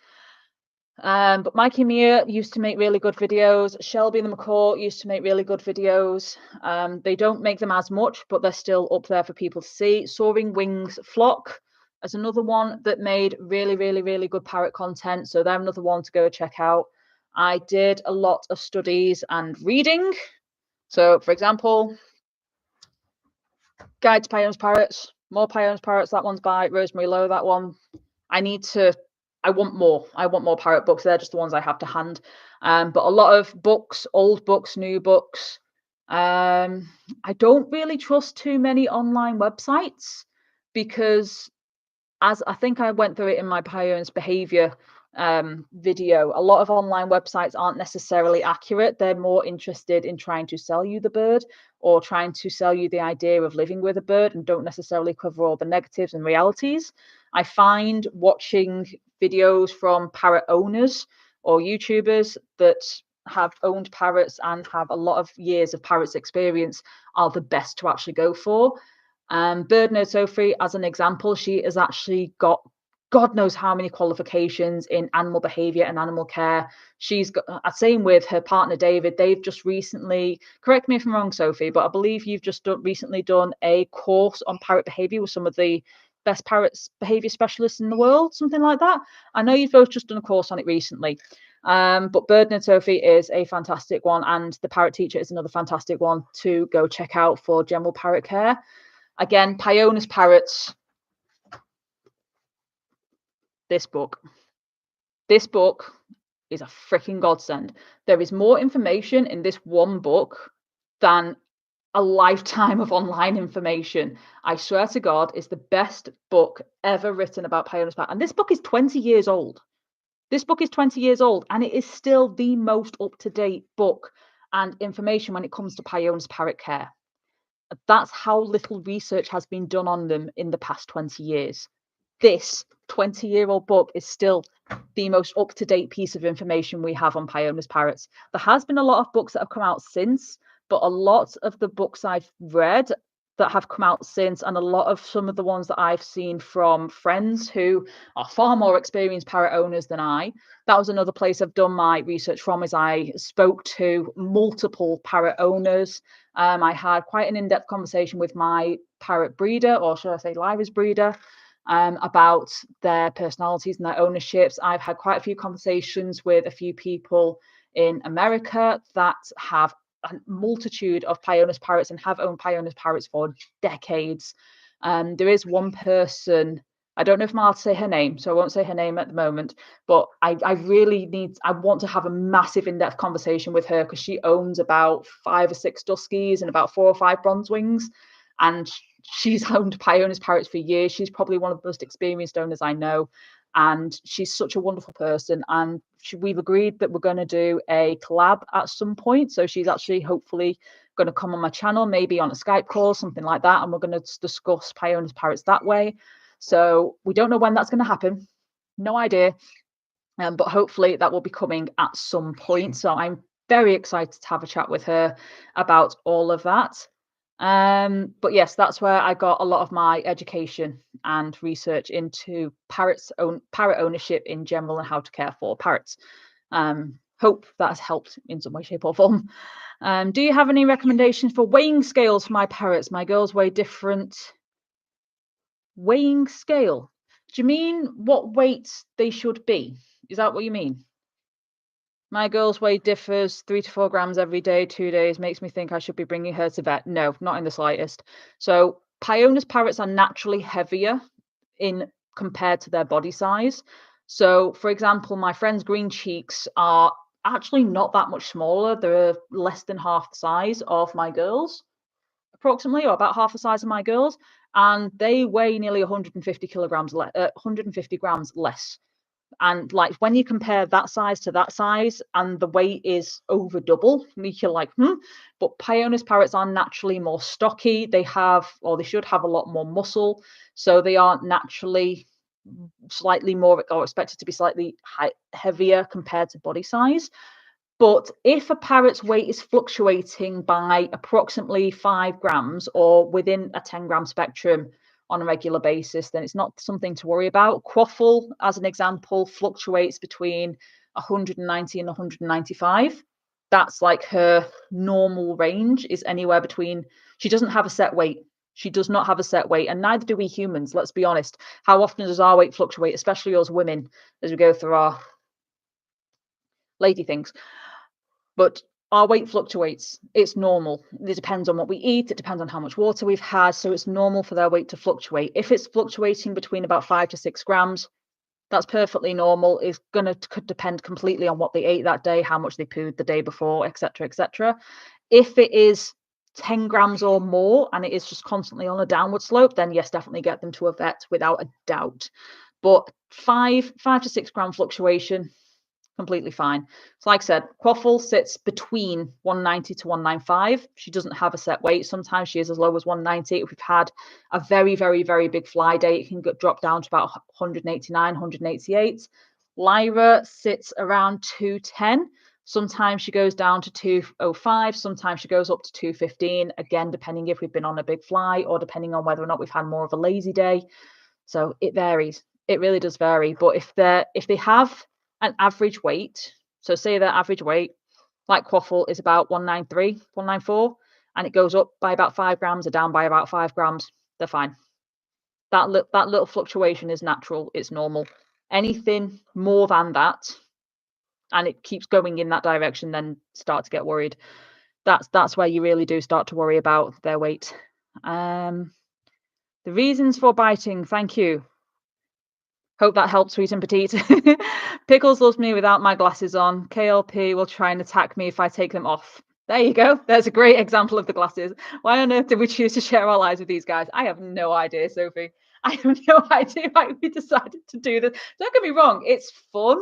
But Mikey and Mia used to make really good videos. Shelby and the McCaw used to make really good videos. They don't make them as much, but they're still up there for people to see. Soaring Wings Flock as another one that made really, really, really good parrot content. So they're another one to go check out. I did a lot of studies and reading. So, for example, Guide to Pionus Parrots, more Pionus Parrots. That one's by Rosemary Lowe. That one, I want more. I want more parrot books. They're just the ones I have to hand. But a lot of books, old books, new books. I don't really trust too many online websites because, as I think I went through it in my Pionus behavior video, a lot of online websites aren't necessarily accurate. They're more interested in trying to sell you the bird or trying to sell you the idea of living with a bird and don't necessarily cover all the negatives and realities. I find watching videos from parrot owners or YouTubers that have owned parrots and have a lot of years of parrots experience are the best to actually go for. Bird Nerd Sophie, as an example, she has actually got God knows how many qualifications in animal behavior and animal care. She's got, same with her partner David. They've just recently, correct me if I'm wrong, Sophie, but I believe you've just recently done a course on parrot behavior with some of the best parrots behavior specialists in the world, something like that. I know you've both just done a course on it recently. But Bird Nerd Sophie is a fantastic one, and the parrot teacher is another fantastic one to go check out for general parrot care. Again, Pionus Parrots. This book is a freaking godsend. There is more information in this one book than a lifetime of online information. I swear to God, it's the best book ever written about Pionus Parrot. And this book is 20 years old. This book is 20 years old, and it is still the most up-to-date book and information when it comes to Pionus Parrot care. That's how little research has been done on them in the past 20 years. This 20-year-old book is still the most up-to-date piece of information we have on Pionus parrots. There has been a lot of books that have come out since, but a lot of the books I've read that have come out since, and a lot of some of the ones that I've seen from friends who are far more experienced parrot owners than I. That was another place I've done my research from, is I spoke to multiple parrot owners. I had quite an in-depth conversation with my parrot breeder, or should I say Lyra's breeder, about their personalities and their ownerships. I've had quite a few conversations with a few people in America that have a multitude of Pionus parrots and have owned Pionus parrots for decades. There is one person, I don't know if I'm allowed to say her name, so I won't say her name at the moment, but I want to have a massive in-depth conversation with her, because she owns about 5 or 6 Duskies and about 4 or 5 Bronzewings, and she's owned Pionus parrots for years. She's probably one of the most experienced owners I know, and she's such a wonderful person. And we've agreed that we're going to do a collab at some point. So she's actually hopefully going to come on my channel, maybe on a Skype call, something like that, and we're going to discuss Pionus parrots that way. So we don't know when that's going to happen. No idea. But hopefully that will be coming at some point. So I'm very excited to have a chat with her about all of that. But yes, that's where I got a lot of my education and research into parrot ownership in general and how to care for parrots. Hope that has helped in some way, shape, or form. Do you have any recommendations for weighing scales for my parrots? My girls weigh different. Weighing scale? Do you mean what weight they should be? Is that what you mean? My girl's weight differs 3 to 4 grams every day, 2 days. Makes me think I should be bringing her to vet. No, not in the slightest. So Pionus parrots are naturally heavier in compared to their body size. So, for example, my friend's green cheeks are actually not that much smaller. They're less than half the size of my girls, approximately, or about half the size of my girls, and they weigh nearly 150 kilograms, 150 grams less. And like when you compare that size to that size and the weight is over double, you're like, But Pionus parrots are naturally more stocky. They have, or they should have, a lot more muscle. So they are naturally slightly more, or expected to be slightly heavier compared to body size. But if a parrot's weight is fluctuating by approximately 5 grams or within a 10-gram spectrum on a regular basis, then it's not something to worry about. Quaffle, as an example, fluctuates between 190 and 195. That's like her normal range, is anywhere between, she doesn't have a set weight. She does not have a set weight, and neither do we humans, let's be honest. How often does our weight fluctuate, especially us women, as we go through our lady things? But our weight fluctuates. It's normal. It depends on what we eat. It depends on how much water we've had. So it's normal for their weight to fluctuate. If it's fluctuating between about 5 to 6 grams, that's perfectly normal. It's going to depend completely on what they ate that day, how much they pooed the day before, etc., etc. If it is 10 grams or more and it is just constantly on a downward slope, then yes, definitely get them to a vet without a doubt. But 5 to 6 gram fluctuation, completely fine. So like I said, Quaffle sits between 190 to 195. She doesn't have a set weight. Sometimes she is as low as 190. If we've had a very, very, very big fly day, it can drop down to about 189, 188. Lyra sits around 210. Sometimes she goes down to 205. Sometimes she goes up to 215. Again, depending if we've been on a big fly or depending on whether or not we've had more of a lazy day. So it varies. It really does vary. But if they have an average weight, so say their average weight, like Quaffle, is about 193, 194, and it goes up by about 5 grams or down by about 5 grams, they're fine. That little fluctuation is natural, it's normal. Anything more than that, and it keeps going in that direction, then start to get worried. That's where you really do start to worry about their weight. The reasons for biting, thank you. Hope that helps, sweet and petite. Pickles loves me without my glasses on. KLP will try and attack me if I take them off. There you go. There's a great example of the glasses. Why on earth did we choose to share our lives with these guys? I have no idea, Sophie. I have no idea why we decided to do this. Don't get me wrong, it's fun,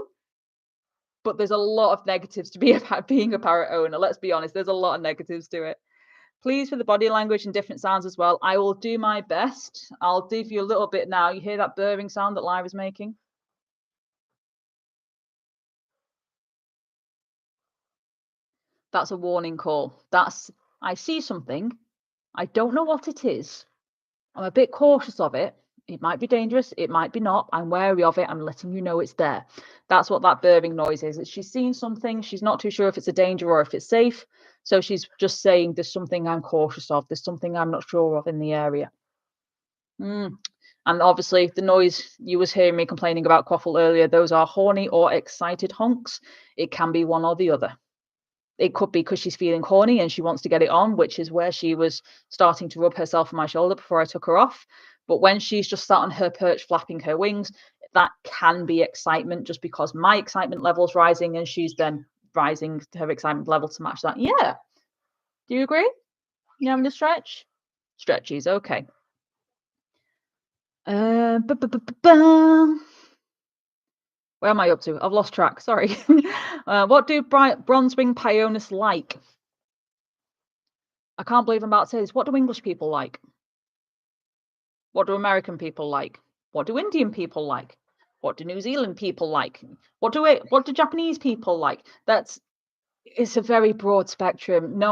but there's a lot of negatives to be about being a parrot owner. Let's be honest, there's a lot of negatives to it. Please for the body language and different sounds as well. I will do my best. I'll give you a little bit now. You hear that burring sound that Lyra's making? That's a warning call. That's, I see something. I don't know what it is. I'm a bit cautious of it. It might be dangerous. It might be not. I'm wary of it. I'm letting you know it's there. That's what that burring noise is. She's seen something. She's not too sure if it's a danger or if it's safe. So she's just saying there's something I'm cautious of. There's something I'm not sure of in the area. And obviously the noise you was hearing me complaining about Quaffle earlier, those are horny or excited honks. It can be one or the other. It could be because she's feeling horny and she wants to get it on, which is where she was starting to rub herself on my shoulder before I took her off. But when she's just sat on her perch flapping her wings, that can be excitement just because my excitement level's rising and she's then rising her excitement level to match that. Yeah. Do you agree? You having a stretch? Stretchies, okay. Where am I up to? I've lost track. Sorry. What do bronze-winged Pionus like? I can't believe I'm about to say this. What do English people like? What do American people like? What do Indian people like? What do New Zealand people like? What do Japanese people like? It's a very broad spectrum.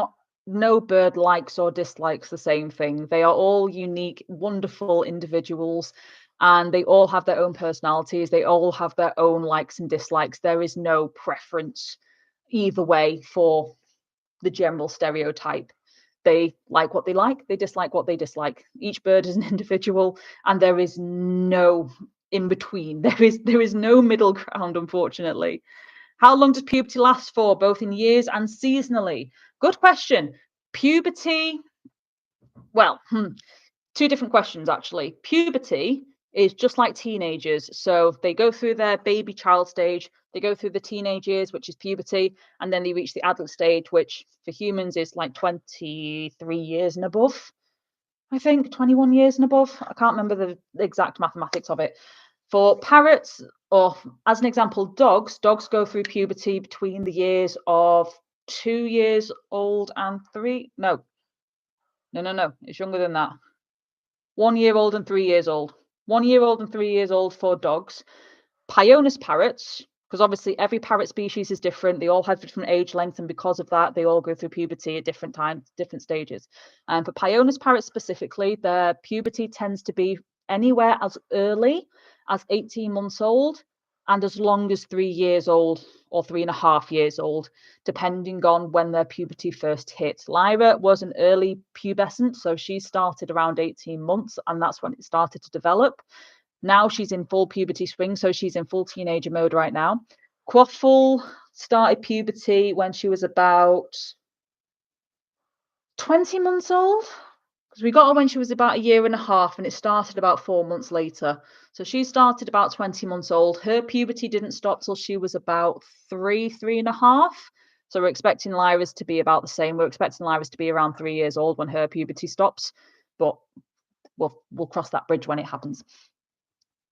No bird likes or dislikes the same thing. They are all unique, wonderful individuals, and they all have their own personalities. They all have their own likes and dislikes. There is no preference either way for the general stereotype. They like what they like, they dislike what they dislike. Each bird is an individual, and there is no in between. There is no middle ground, unfortunately. How long does puberty last for, both in years and seasonally? Good question. Puberty, well, two different questions actually. Puberty is just like teenagers. So they go through their baby child stage, they go through the teenage years, which is puberty, and then they reach the adult stage, which for humans is like 23 years and above. I think 21 years and above. I can't remember the exact mathematics of it. For parrots, or as an example, dogs go through puberty between the years of 2 years old and 3. No. It's younger than that. 1 year old and 3 years old. 1 year old and 3 years old for dogs. Pionus parrots, because obviously every parrot species is different. They all have different age lengths, and because of that, they all go through puberty at different times, different stages. And for Pionus parrots specifically, their puberty tends to be anywhere as early as 18 months old and as long as 3 years old or 3.5 years old, depending on when their puberty first hit. Lyra was an early pubescent, so she started around 18 months, and that's when it started to develop. Now she's in full puberty swing, so she's in full teenager mode right now. Quaffle started puberty when she was about 20 months old, because we got her when she was about 1.5 years, and it started about 4 months later. So she started about 20 months old. Her puberty didn't stop till she was about 3.5. So we're expecting Lyra's to be about the same. We're expecting Lyra's to be around 3 years old when her puberty stops, but we'll cross that bridge when it happens.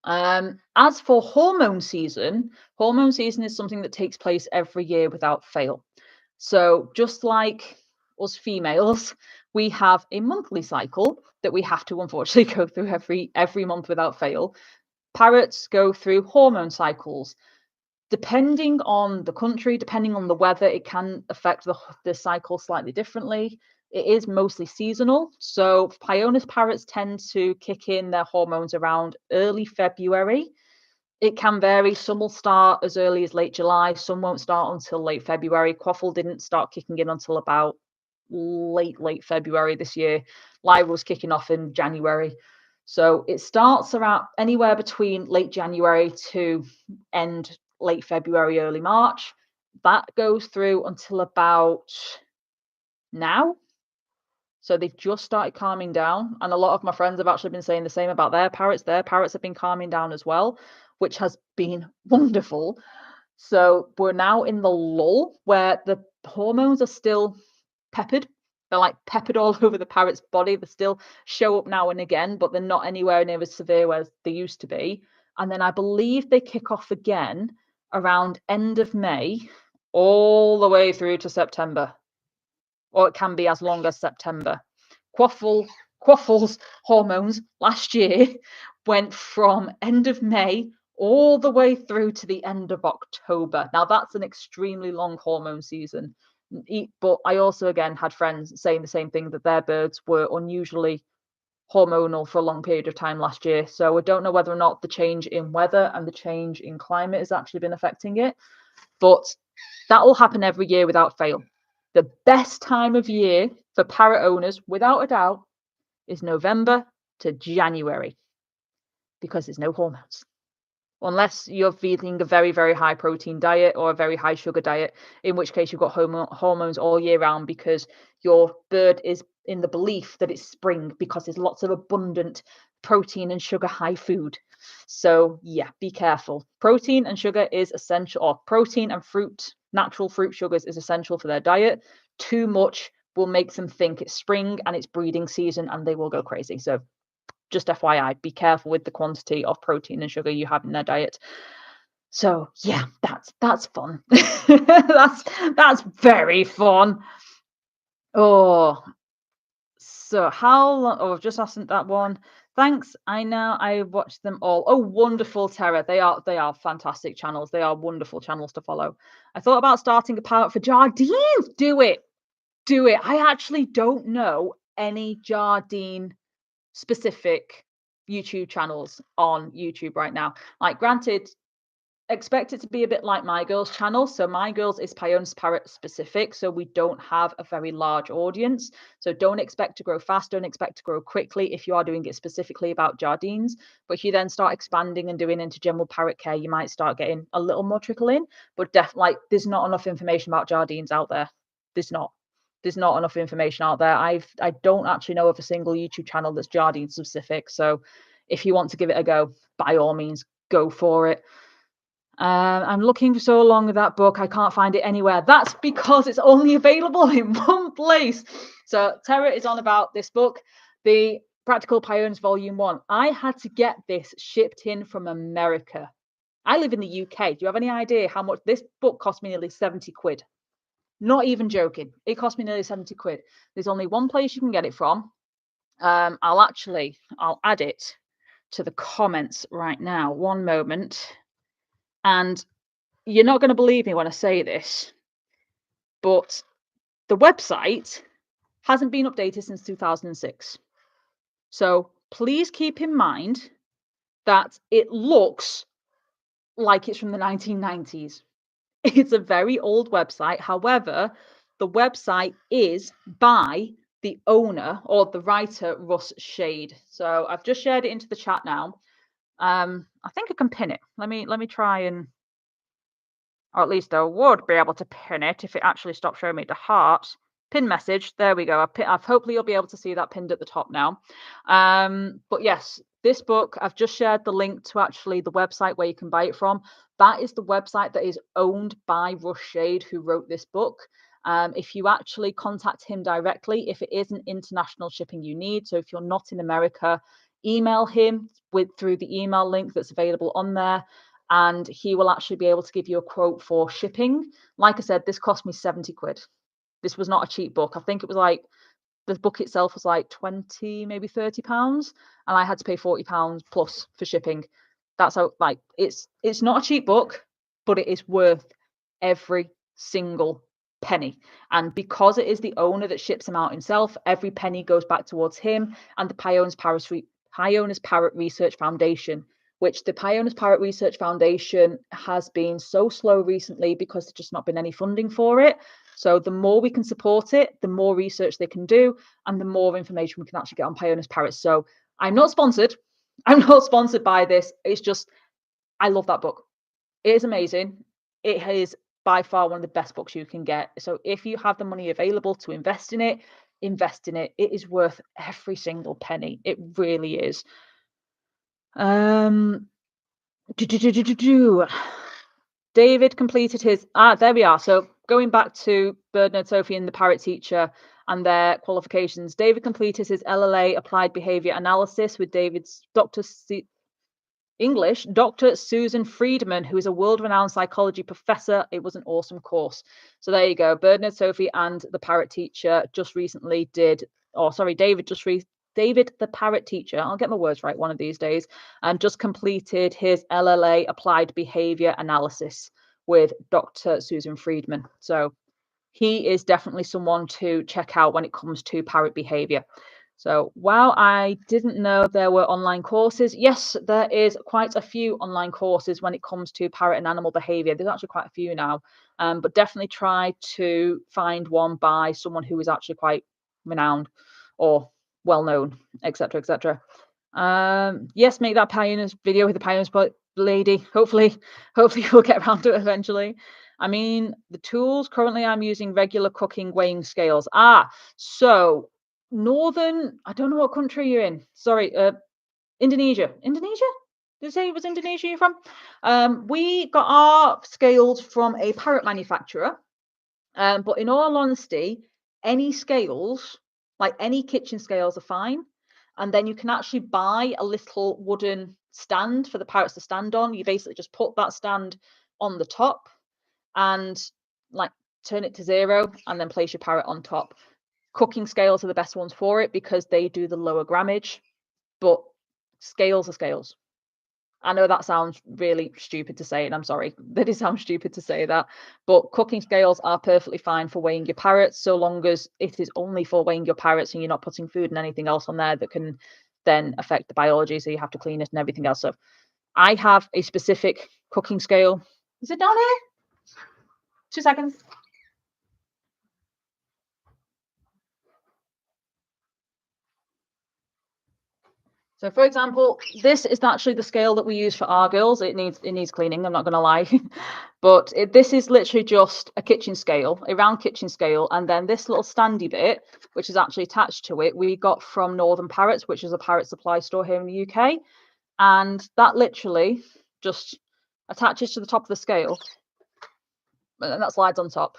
As for hormone season is something that takes place every year without fail. So just like us females, we have a monthly cycle that we have to unfortunately go through every month without fail. Parrots go through hormone cycles. Depending on the country, depending on the weather, it can affect the cycle slightly differently. It is mostly seasonal. So Pionus parrots tend to kick in their hormones around early February. It can vary. Some will start as early as late July. Some won't start until late February. Quaffle didn't start kicking in until about late February this year. Lyra was kicking off in January. So it starts around anywhere between late January to end late February, early March. That goes through until about now. So they've just started calming down. And a lot of my friends have actually been saying the same about their parrots. Their parrots have been calming down as well, which has been wonderful. So we're now in the lull where the hormones are still peppered. They're like peppered all over the parrot's body. They still show up now and again, but they're not anywhere near as severe as they used to be. And then I believe they kick off again around end of May, all the way through to September, or it can be as long as September. Quaffle's hormones last year went from end of May all the way through to the end of October. Now that's an extremely long hormone season. But I also again had friends saying the same thing, that their birds were unusually hormonal for a long period of time last year. So I don't know whether or not the change in weather and the change in climate has actually been affecting it, but that will happen every year without fail. The best time of year for parrot owners, without a doubt, is November to January, because there's no hormones. Unless you're feeding a very, very high protein diet or a very high sugar diet, in which case you've got hormones all year round, because your bird is in the belief that it's spring because there's lots of abundant protein and sugar high food. So yeah, be careful. Protein and sugar is essential, or protein and fruit, natural fruit sugars is essential for their diet. Too much will make them think it's spring and it's breeding season, and they will go crazy. So just FYI, be careful with the quantity of protein and sugar you have in their diet. So yeah, that's fun. that's very fun. Oh, so how long? Oh, I've just asked that one. Thanks. I watched them all. Oh, wonderful, Tara. They are fantastic channels. They are wonderful channels to follow. I thought about starting a parrot for Jardines. Do it. I actually don't know any Jardine specific YouTube channels on YouTube right now. Like, granted, expect it to be a bit like My Girl's channel. So My Girl's is Pionus Parrot specific, so we don't have a very large audience. So don't expect to grow fast, don't expect to grow quickly if you are doing it specifically about Jardines. But if you then start expanding and doing into general parrot care, you might start getting a little more trickle in. But definitely, there's not enough information about Jardines out there. There's not enough information out there. I don't actually know of a single YouTube channel that's Jardine specific. So if you want to give it a go, by all means, go for it. I'm looking for so long with that book, I can't find it anywhere. That's because it's only available in one place. So Tara is on about this book, the Practical Pioneers Volume 1. I had to get this shipped in from America. I live in the UK. Do you have any idea how much this book cost me? Nearly 70 quid. Not even joking. It cost me nearly 70 quid. There's only one place you can get it from. I'll add it to the comments right now. One moment. And you're not going to believe me when I say this, but the website hasn't been updated since 2006. So please keep in mind that it looks like it's from the 1990s. It's a very old website. However, the website is by the owner or the writer, Russ Shade. So I've just shared it into the chat now. I think I can pin it. Let me try and, or at least I would be able to pin it if it actually stopped showing me the heart. Pin message. There we go. Hopefully you'll be able to see that pinned at the top now. But yes, this book, I've just shared the link to actually the website where you can buy it from. That is the website that is owned by Russ Shade, who wrote this book. If you actually contact him directly, if it is an international shipping you need, so if you're not in America, email him through the email link that's available on there, and he will actually be able to give you a quote for shipping. Like I said, this cost me 70 quid. This was not a cheap book. I think it was like, the book itself was like 20, maybe 30 pounds, and I had to pay 40 pounds plus for shipping. That's how, like, it's not a cheap book, but it is worth every single penny. And because it is the owner that ships them out himself, every penny goes back towards him and the Pionus Parrot Research Foundation, which the Pionus Parrot Research Foundation has been so slow recently because there's just not been any funding for it. So the more we can support it, the more research they can do, and the more information we can actually get on Pionus Parrots. So I'm not sponsored. I'm not sponsored by this. It's just, I love that book. It is amazing. It is by far one of the best books you can get. So if you have the money available to invest in it, invest in it. It is worth every single penny. It really is. David completed his, there we are. So going back to Bird Nerd Sophie and the Parrot Teacher and their qualifications. David completed his LLA Applied Behavior Analysis with David's Dr. Susan Friedman, who is a world-renowned psychology professor. It was an awesome course. So there you go. Bird Nerd Sophie and the Parrot Teacher just recently did, David the Parrot Teacher, I'll get my words right one of these days, and just completed his LLA Applied Behavior Analysis with Dr. Susan Friedman. So he is definitely someone to check out when it comes to parrot behavior. So while I didn't know there were online courses, yes, there is quite a few online courses when it comes to parrot and animal behavior. There's actually quite a few now, but definitely try to find one by someone who is actually quite renowned or well-known, etc., etc. Yes, make that Pioneers video with the Pioneers lady. Hopefully we'll get around to it eventually. I mean, the tools currently I'm using regular cooking weighing scales. So northern, I don't know what country you're in. Sorry, Indonesia. Indonesia? Did you say it was Indonesia you're from? We got our scales from a parrot manufacturer. But in all honesty, any scales, like any kitchen scales, are fine. And then you can actually buy a little wooden stand for the parrots to stand on. You basically just put that stand on the top and like turn it to 0 and then place your parrot on top. Cooking scales are the best ones for it because they do the lower grammage, but scales are scales. I know that sounds really stupid to say, and I'm sorry that it sounds stupid to say that, but cooking scales are perfectly fine for weighing your parrots, so long as it is only for weighing your parrots and you're not putting food and anything else on there that can then affect the biology, so you have to clean it and everything else. So I have a specific cooking scale. Is it down here? 2 seconds. So for example, this is actually the scale that we use for our girls. It needs cleaning, I'm not going to lie. But this is literally just a kitchen scale, a round kitchen scale. And then this little standy bit, which is actually attached to it, we got from Northern Parrots, which is a parrot supply store here in the UK. And that literally just attaches to the top of the scale. And that slides on top.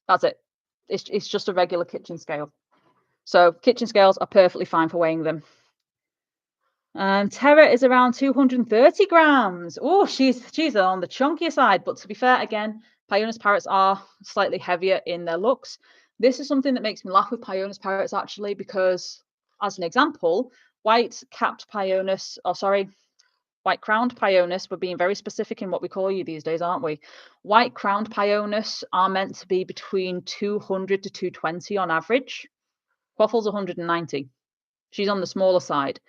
That's it. It's just a regular kitchen scale. So kitchen scales are perfectly fine for weighing them. Terra is around 230 grams. Oh, she's on the chunkier side, but to be fair, again, Pionus parrots are slightly heavier in their looks. This is something that makes me laugh with Pionus parrots actually, because as an example, white-crowned Pionus, we're being very specific in what we call you these days, aren't we? White-crowned Pionus are meant to be between 200 to 220 on average. Quaffle's 190. She's on the smaller side.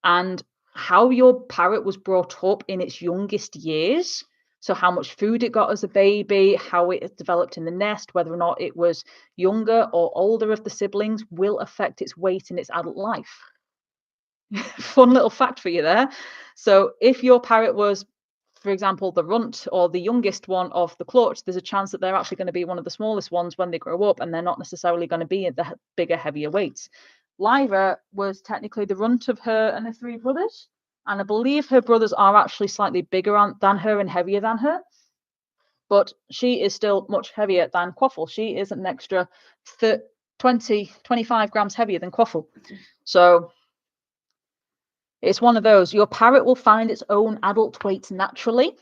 And how your parrot was brought up in its youngest years, so how much food it got as a baby, how it developed in the nest, whether or not it was younger or older of the siblings, will affect its weight in its adult life. Fun little fact for you there. So if your parrot was, for example, the runt or the youngest one of the clutch, there's a chance that they're actually going to be one of the smallest ones when they grow up, and they're not necessarily going to be at the bigger, heavier weights. Lyra was technically the runt of her and her 3 brothers, and I believe her brothers are actually slightly bigger than her and heavier than her, but she is still much heavier than Quaffle. She is an extra 25 grams heavier than Quaffle. So it's one of those. Your parrot will find its own adult weight naturally,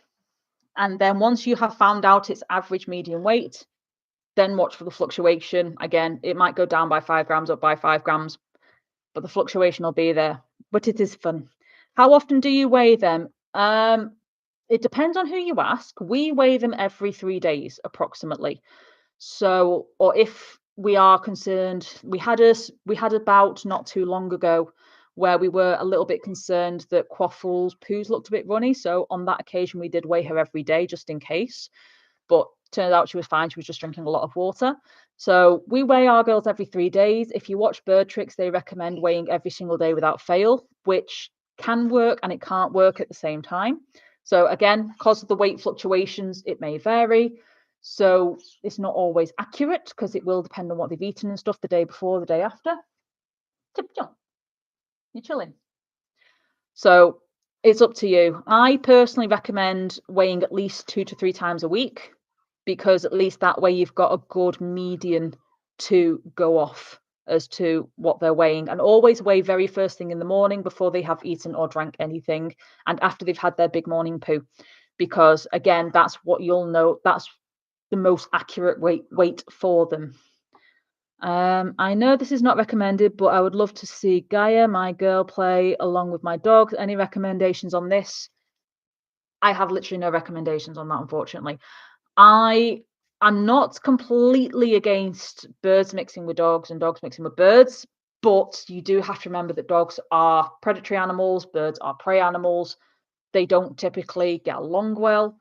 and then once you have found out its average median weight, then watch for the fluctuation. Again, it might go down by 5 grams, up by 5 grams, but the fluctuation will be there. But it is fun. How often do you weigh them? It depends on who you ask. We weigh them every 3 days, approximately. So, or if we are concerned, we had a bout not too long ago where we were a little bit concerned that Quaffle's poos looked a bit runny. So on that occasion, we did weigh her every day just in case. But turned out she was fine. She was just drinking a lot of water. So we weigh our girls every 3 days. If you watch Bird Tricks, they recommend weighing every single day without fail, which can work and it can't work at the same time. So again, because of the weight fluctuations, it may vary. So it's not always accurate because it will depend on what they've eaten and stuff the day before, the day after. You're chilling. So it's up to you. I personally recommend weighing at least 2 to 3 times a week, because at least that way you've got a good median to go off as to what they're weighing. And always weigh very first thing in the morning before they have eaten or drank anything, and after they've had their big morning poo, because again, that's what you'll know, that's the most accurate weight for them. I know this is not recommended, but I would love to see Gaia, my girl, play along with my dog. Any recommendations on this? I have literally no recommendations on that, unfortunately. I'm not completely against birds mixing with dogs and dogs mixing with birds, but you do have to remember that dogs are predatory animals, birds are prey animals. They don't typically get along well.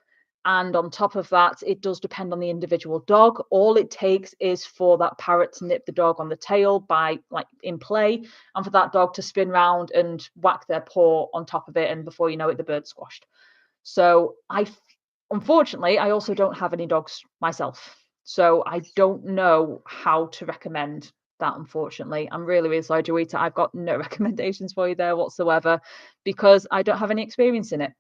And on top of that, it does depend on the individual dog. All it takes is for that parrot to nip the dog on the tail by like in play, and for that dog to spin round and whack their paw on top of it, and before you know it, the bird's squashed. So unfortunately, I also don't have any dogs myself. So I don't know how to recommend that, unfortunately. I'm really, really sorry, Joita. I've got no recommendations for you there whatsoever because I don't have any experience in it.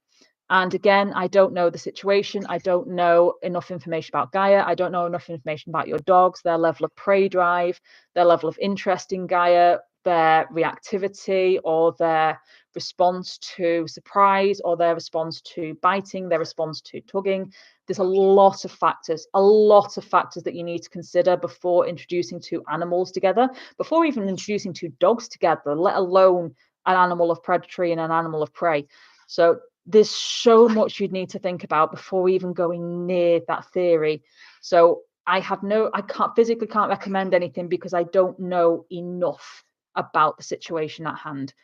And again, I don't know the situation. I don't know enough information about Gaia. I don't know enough information about your dogs, their level of prey drive, their level of interest in Gaia, their reactivity or their response to surprise or their response to biting, their response to tugging. There's a lot of factors that you need to consider before introducing two animals together, before even introducing two dogs together, let alone an animal of predatory and an animal of prey. So there's so much you'd need to think about before even going near that theory. So I can't recommend anything because I don't know enough about the situation at hand.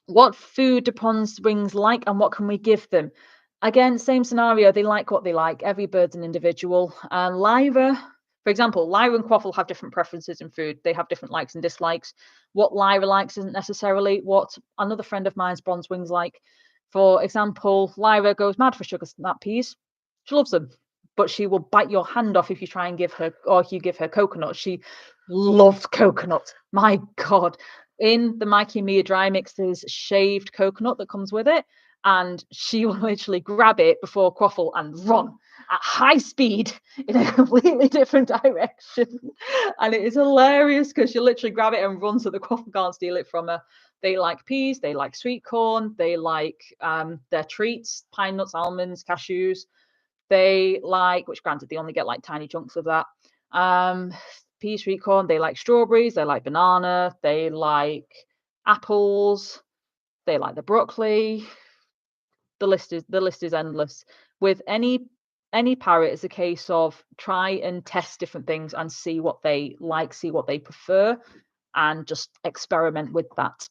What food do ponds wings like and what can we give them? Again, same scenario. They like what they like. Every bird's an individual. And Lyra, for example, Lyra and Quaffle have different preferences in food. They have different likes and dislikes. What Lyra likes isn't necessarily what another friend of mine's bronze wings like. For example, Lyra goes mad for sugar snap peas. She loves them, but she will bite your hand off if you try and give her, or if you give her coconut. She loves coconut. My God. In the Mikey Mia dry mix, there's shaved coconut that comes with it, and she will literally grab it before Quaffle and run at high speed in a completely different direction. And it is hilarious because she'll literally grab it and run so the Quaffle can't steal it from her. They like peas, they like sweet corn, they like their treats, pine nuts, almonds, cashews. They like, which granted they only get like tiny chunks of that. Pea, sweet corn, they like strawberries, they like banana, they like apples, they like the broccoli. The list is endless. With any parrot, it's a case of try and test different things and see what they like, see what they prefer, and just experiment with that.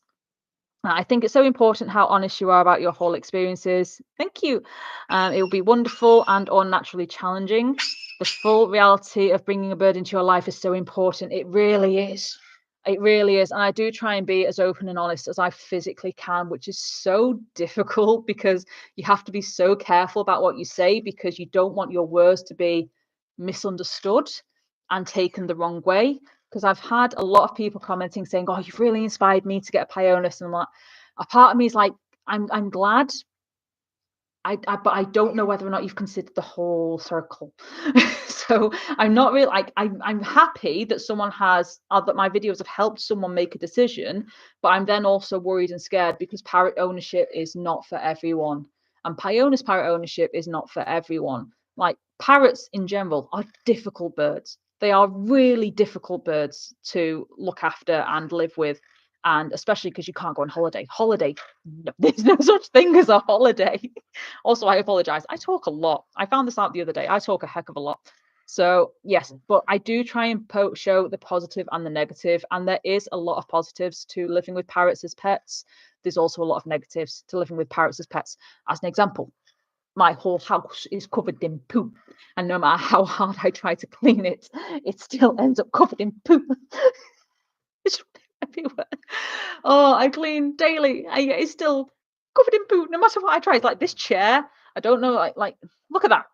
I think it's so important how honest you are about your whole experiences. Thank you. It will be wonderful and unnaturally challenging. The full reality of bringing a bird into your life is so important. It really is. It really is. And I do try and be as open and honest as I physically can, which is so difficult because you have to be so careful about what you say because you don't want your words to be misunderstood and taken the wrong way. Because I've had a lot of people commenting saying, "Oh, you've really inspired me to get a Pionus," and like, a part of me is like, I'm glad. But I don't know whether or not you've considered the whole circle. So I'm not really like I'm happy that someone has that my videos have helped someone make a decision, but I'm then also worried and scared because parrot ownership is not for everyone, and Pionus parrot ownership is not for everyone. Like parrots in general are difficult birds. They are really difficult birds to look after and live with, and especially because you can't go on holiday. No, there's no such thing as a holiday. Also, I apologize. I talk a lot. I found this out the other day. I talk a heck of a lot. So yes, but I do try and show the positive and the negative, and there is a lot of positives to living with parrots as pets. There's also a lot of negatives to living with parrots as pets. As an example, my whole house is covered in poop, and no matter how hard I try to clean it, it still ends up covered in poop. It's everywhere. Oh, I clean daily. It's still covered in poop, no matter what I try. It's like this chair. I don't know. Like, look at that.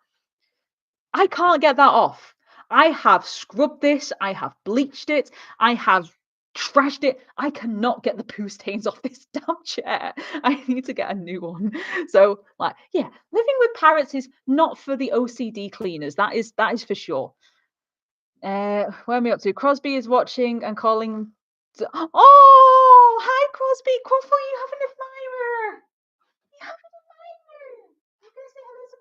I can't get that off. I have scrubbed this. I have bleached it. I have trashed it. I cannot get the poo stains off this damn chair. I need to get a new one. So, like, yeah, living with parrots is not for the OCD cleaners. That is for sure. Where am I up to? Crosby is watching and calling. Oh, hi, Crosby. Quaffle, you have an admirer. You have an admirer. You gonna say hello to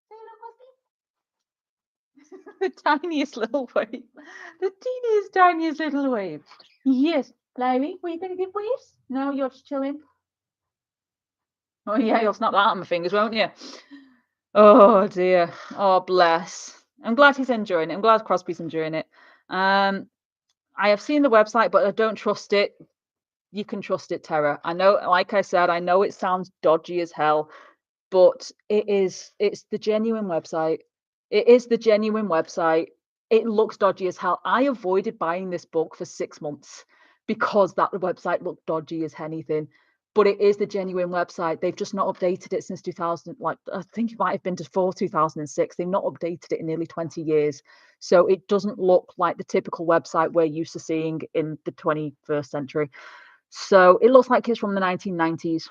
Say hello, Crosby. The tiniest little wave. The teeniest, tiniest little wave. Yes. Larry, were you going to give waves? No, you're just chilling. Oh, yeah, you'll snap that on my fingers, won't you? Oh, dear. Oh, bless. I'm glad he's enjoying it. I'm glad Crosby's enjoying it. I have seen the website, but I don't trust it. You can trust it, Tara. I know, like I said, I know it sounds dodgy as hell, but it's the genuine website. It is the genuine website. It looks dodgy as hell. I avoided buying this book for 6 months because that website looked dodgy as anything. But it is the genuine website. They've just not updated it since 2000. Like, I think it might have been before 2006. They've not updated it in nearly 20 years. So it doesn't look like the typical website we're used to seeing in the 21st century. So it looks like it's from the 1990s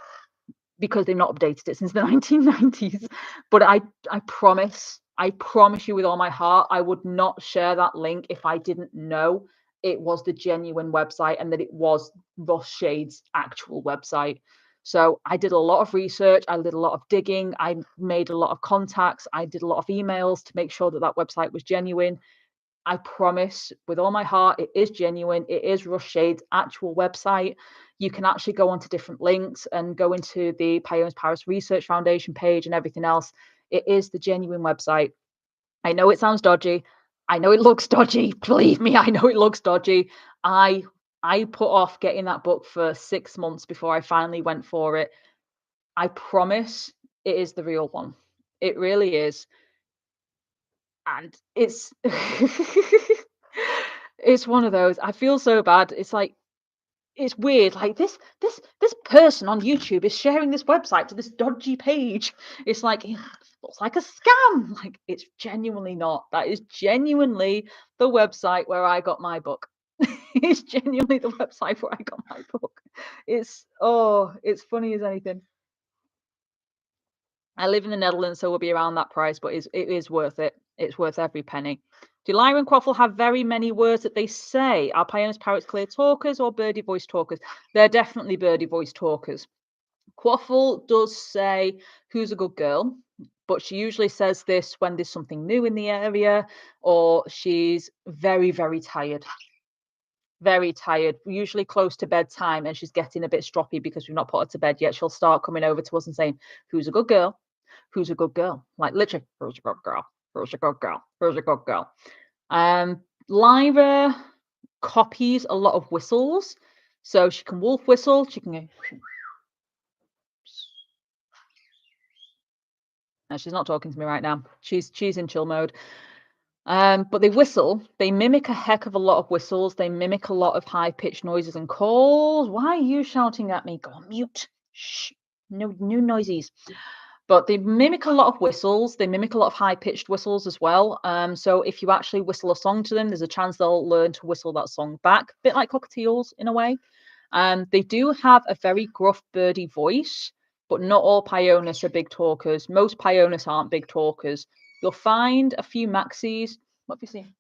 because they've not updated it since the 1990s. But I promise you with all my heart, I would not share that link if I didn't know it was the genuine website and that it was Ross Shade's actual website. So I did a lot of research. I did a lot of digging. I made a lot of contacts. I did a lot of emails to make sure that that website was genuine. I promise with all my heart, it is genuine. It is Rush Shade's actual website. You can actually go onto different links and go into the Pionus Parrot Research Foundation page and everything else. It is the genuine website. I know it sounds dodgy. I know it looks dodgy. Believe me, I know it looks dodgy. I put off getting that book for 6 months before I finally went for it. I promise it is the real one. It really is. And it's it's one of those. I feel so bad. It's like it's weird. Like this person on YouTube is sharing this website to this dodgy page. It's like it looks like a scam. Like it's genuinely not. That is genuinely the website where I got my book. It's genuinely the website where I got my book. It's funny as anything. I live in the Netherlands, so we'll be around that price, but it is worth it. It's worth every penny. Do Lyra and Quaffle have very many words that they say? Are Pionus Parrots clear talkers or birdie voice talkers? They're definitely birdie voice talkers. Quaffle does say, "Who's a good girl?" But she usually says this when there's something new in the area or she's very, very tired. Very tired, usually close to bedtime, and she's getting a bit stroppy because we've not put her to bed yet. She'll start coming over to us and saying, "Who's a good girl? Who's a good girl?" Like literally, "Who's a good girl? Who's a good girl? Who's a good girl?" Lyra copies a lot of whistles, so she can wolf whistle. She can go. No, she's not talking to me right now. She's in chill mode. But they whistle. They mimic a heck of a lot of whistles. They mimic a lot of high-pitched noises and calls. Why are you shouting at me? Go on mute. Shh. No new noises. But they mimic a lot of whistles. They mimic a lot of high-pitched whistles as well. So if you actually whistle a song to them, there's a chance they'll learn to whistle that song back. A bit like cockatiels in a way. They do have a very gruff birdie voice, but not all Pionus are big talkers. Most Pionus aren't big talkers. You'll find a few Maxis. What have you seen?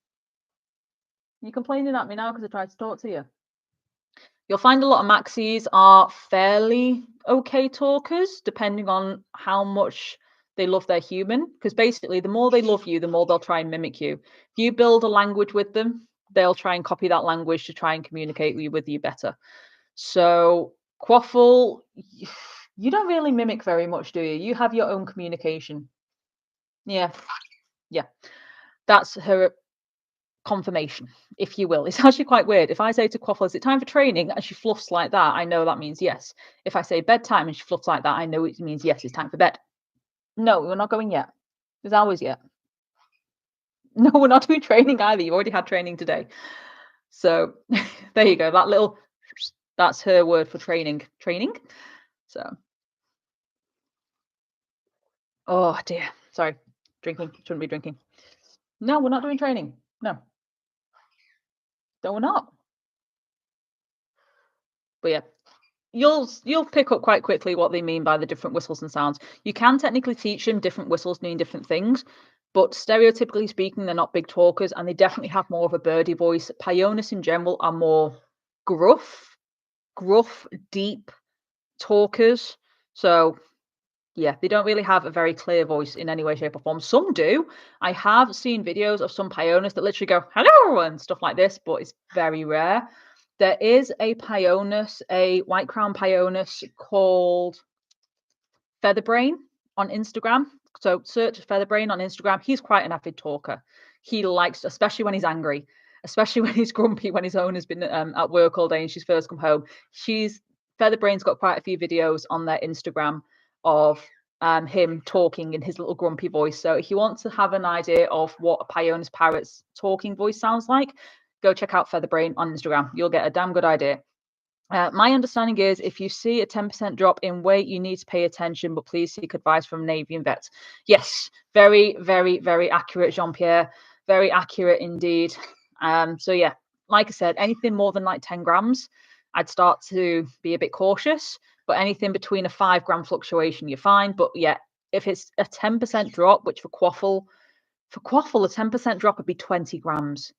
You're complaining at me now because I tried to talk to you. You'll find a lot of Maxis are fairly okay talkers, depending on how much they love their human. Because basically, the more they love you, the more they'll try and mimic you. If you build a language with them, they'll try and copy that language to try and communicate with you better. So, Quaffle, you don't really mimic very much, do you? You have your own communication. Yeah. Yeah. That's her confirmation, if you will. It's actually quite weird. If I say to Quaffle, "Is it time for training?" and she fluffs like that, I know that means yes. If I say bedtime and she fluffs like that, I know it means yes, it's time for bed. No, we're not going yet. There's hours yet. No, we're not doing training either. You already had training today. So there you go. That's her word for training. Training. So, oh dear. Sorry. Drinking. Shouldn't be drinking. No, we're not doing training. No. No, we're not. But yeah, you'll pick up quite quickly what they mean by the different whistles and sounds. You can technically teach them different whistles mean different things, but stereotypically speaking, they're not big talkers, and they definitely have more of a birdie voice. Pionus in general are more gruff, deep talkers. So yeah, they don't really have a very clear voice in any way, shape, or form. Some do. I have seen videos of some Pionus that literally go hello and stuff like this, but it's very rare. There is a Pionus, a white crown Pionus called Featherbrain on Instagram. So search Featherbrain on Instagram. He's quite an avid talker. He likes, especially when he's angry, especially when he's grumpy, when his owner's been at work all day and she's first come home. Featherbrain's got quite a few videos on their Instagram of him talking in his little grumpy voice. So if you want to have an idea of what a Pionus parrot's talking voice sounds like, go check out Featherbrain on Instagram. You'll get a damn good idea. My understanding is if you see a 10% drop in weight, you need to pay attention, but please seek advice from an avian vet. Yes, very, very, very accurate, Jean-Pierre. Very accurate indeed. So yeah, like I said, anything more than like 10 grams, I'd start to be a bit cautious, but anything between a 5-gram fluctuation, you're fine. But yeah, if it's a 10% drop, which for quaffle, a 10% drop would be 20 grams.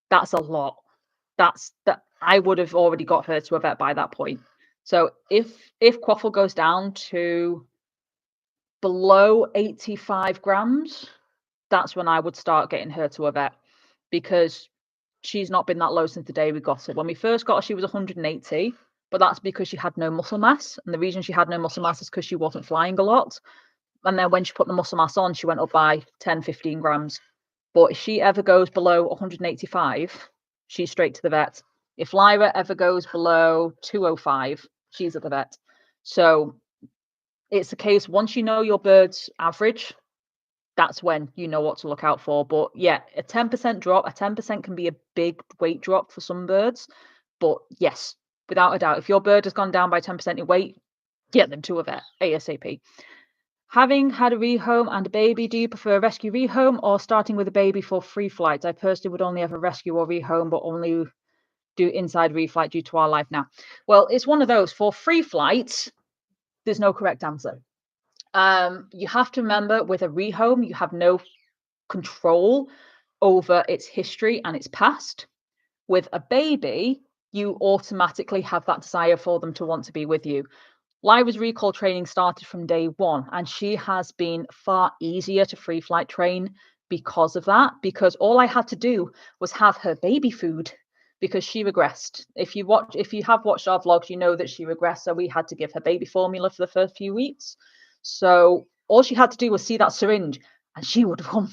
That's a lot. That I would have already got her to a vet by that point. So if quaffle goes down to below 85 grams, that's when I would start getting her to a vet, because she's not been that low since the day we got her. When we first got her, she was 180, but that's because she had no muscle mass. And the reason she had no muscle mass is because she wasn't flying a lot. And then when she put the muscle mass on, she went up by 10, 15 grams. But if she ever goes below 185, she's straight to the vet. If Lyra ever goes below 205, she's at the vet. So it's a case, once you know your bird's average, that's when you know what to look out for. But yeah, a 10% drop, a 10% can be a big weight drop for some birds. But yes, without a doubt, if your bird has gone down by 10% in weight, get them to a vet ASAP. Having had a rehome and a baby, do you prefer a rescue rehome or starting with a baby for free flights? I personally would only ever rescue or rehome, but only do inside reflight due to our life now. Well, it's one of those. For free flights, there's no correct answer. You have to remember, with a rehome, you have no control over its history and its past. With a baby, you automatically have that desire for them to want to be with you. Lyra's recall training started from day one, and she has been far easier to free flight train because of that, because all I had to do was have her baby food, because she regressed. If you have watched our vlogs, you know that she regressed, so we had to give her baby formula for the first few weeks. So all she had to do was see that syringe and she would run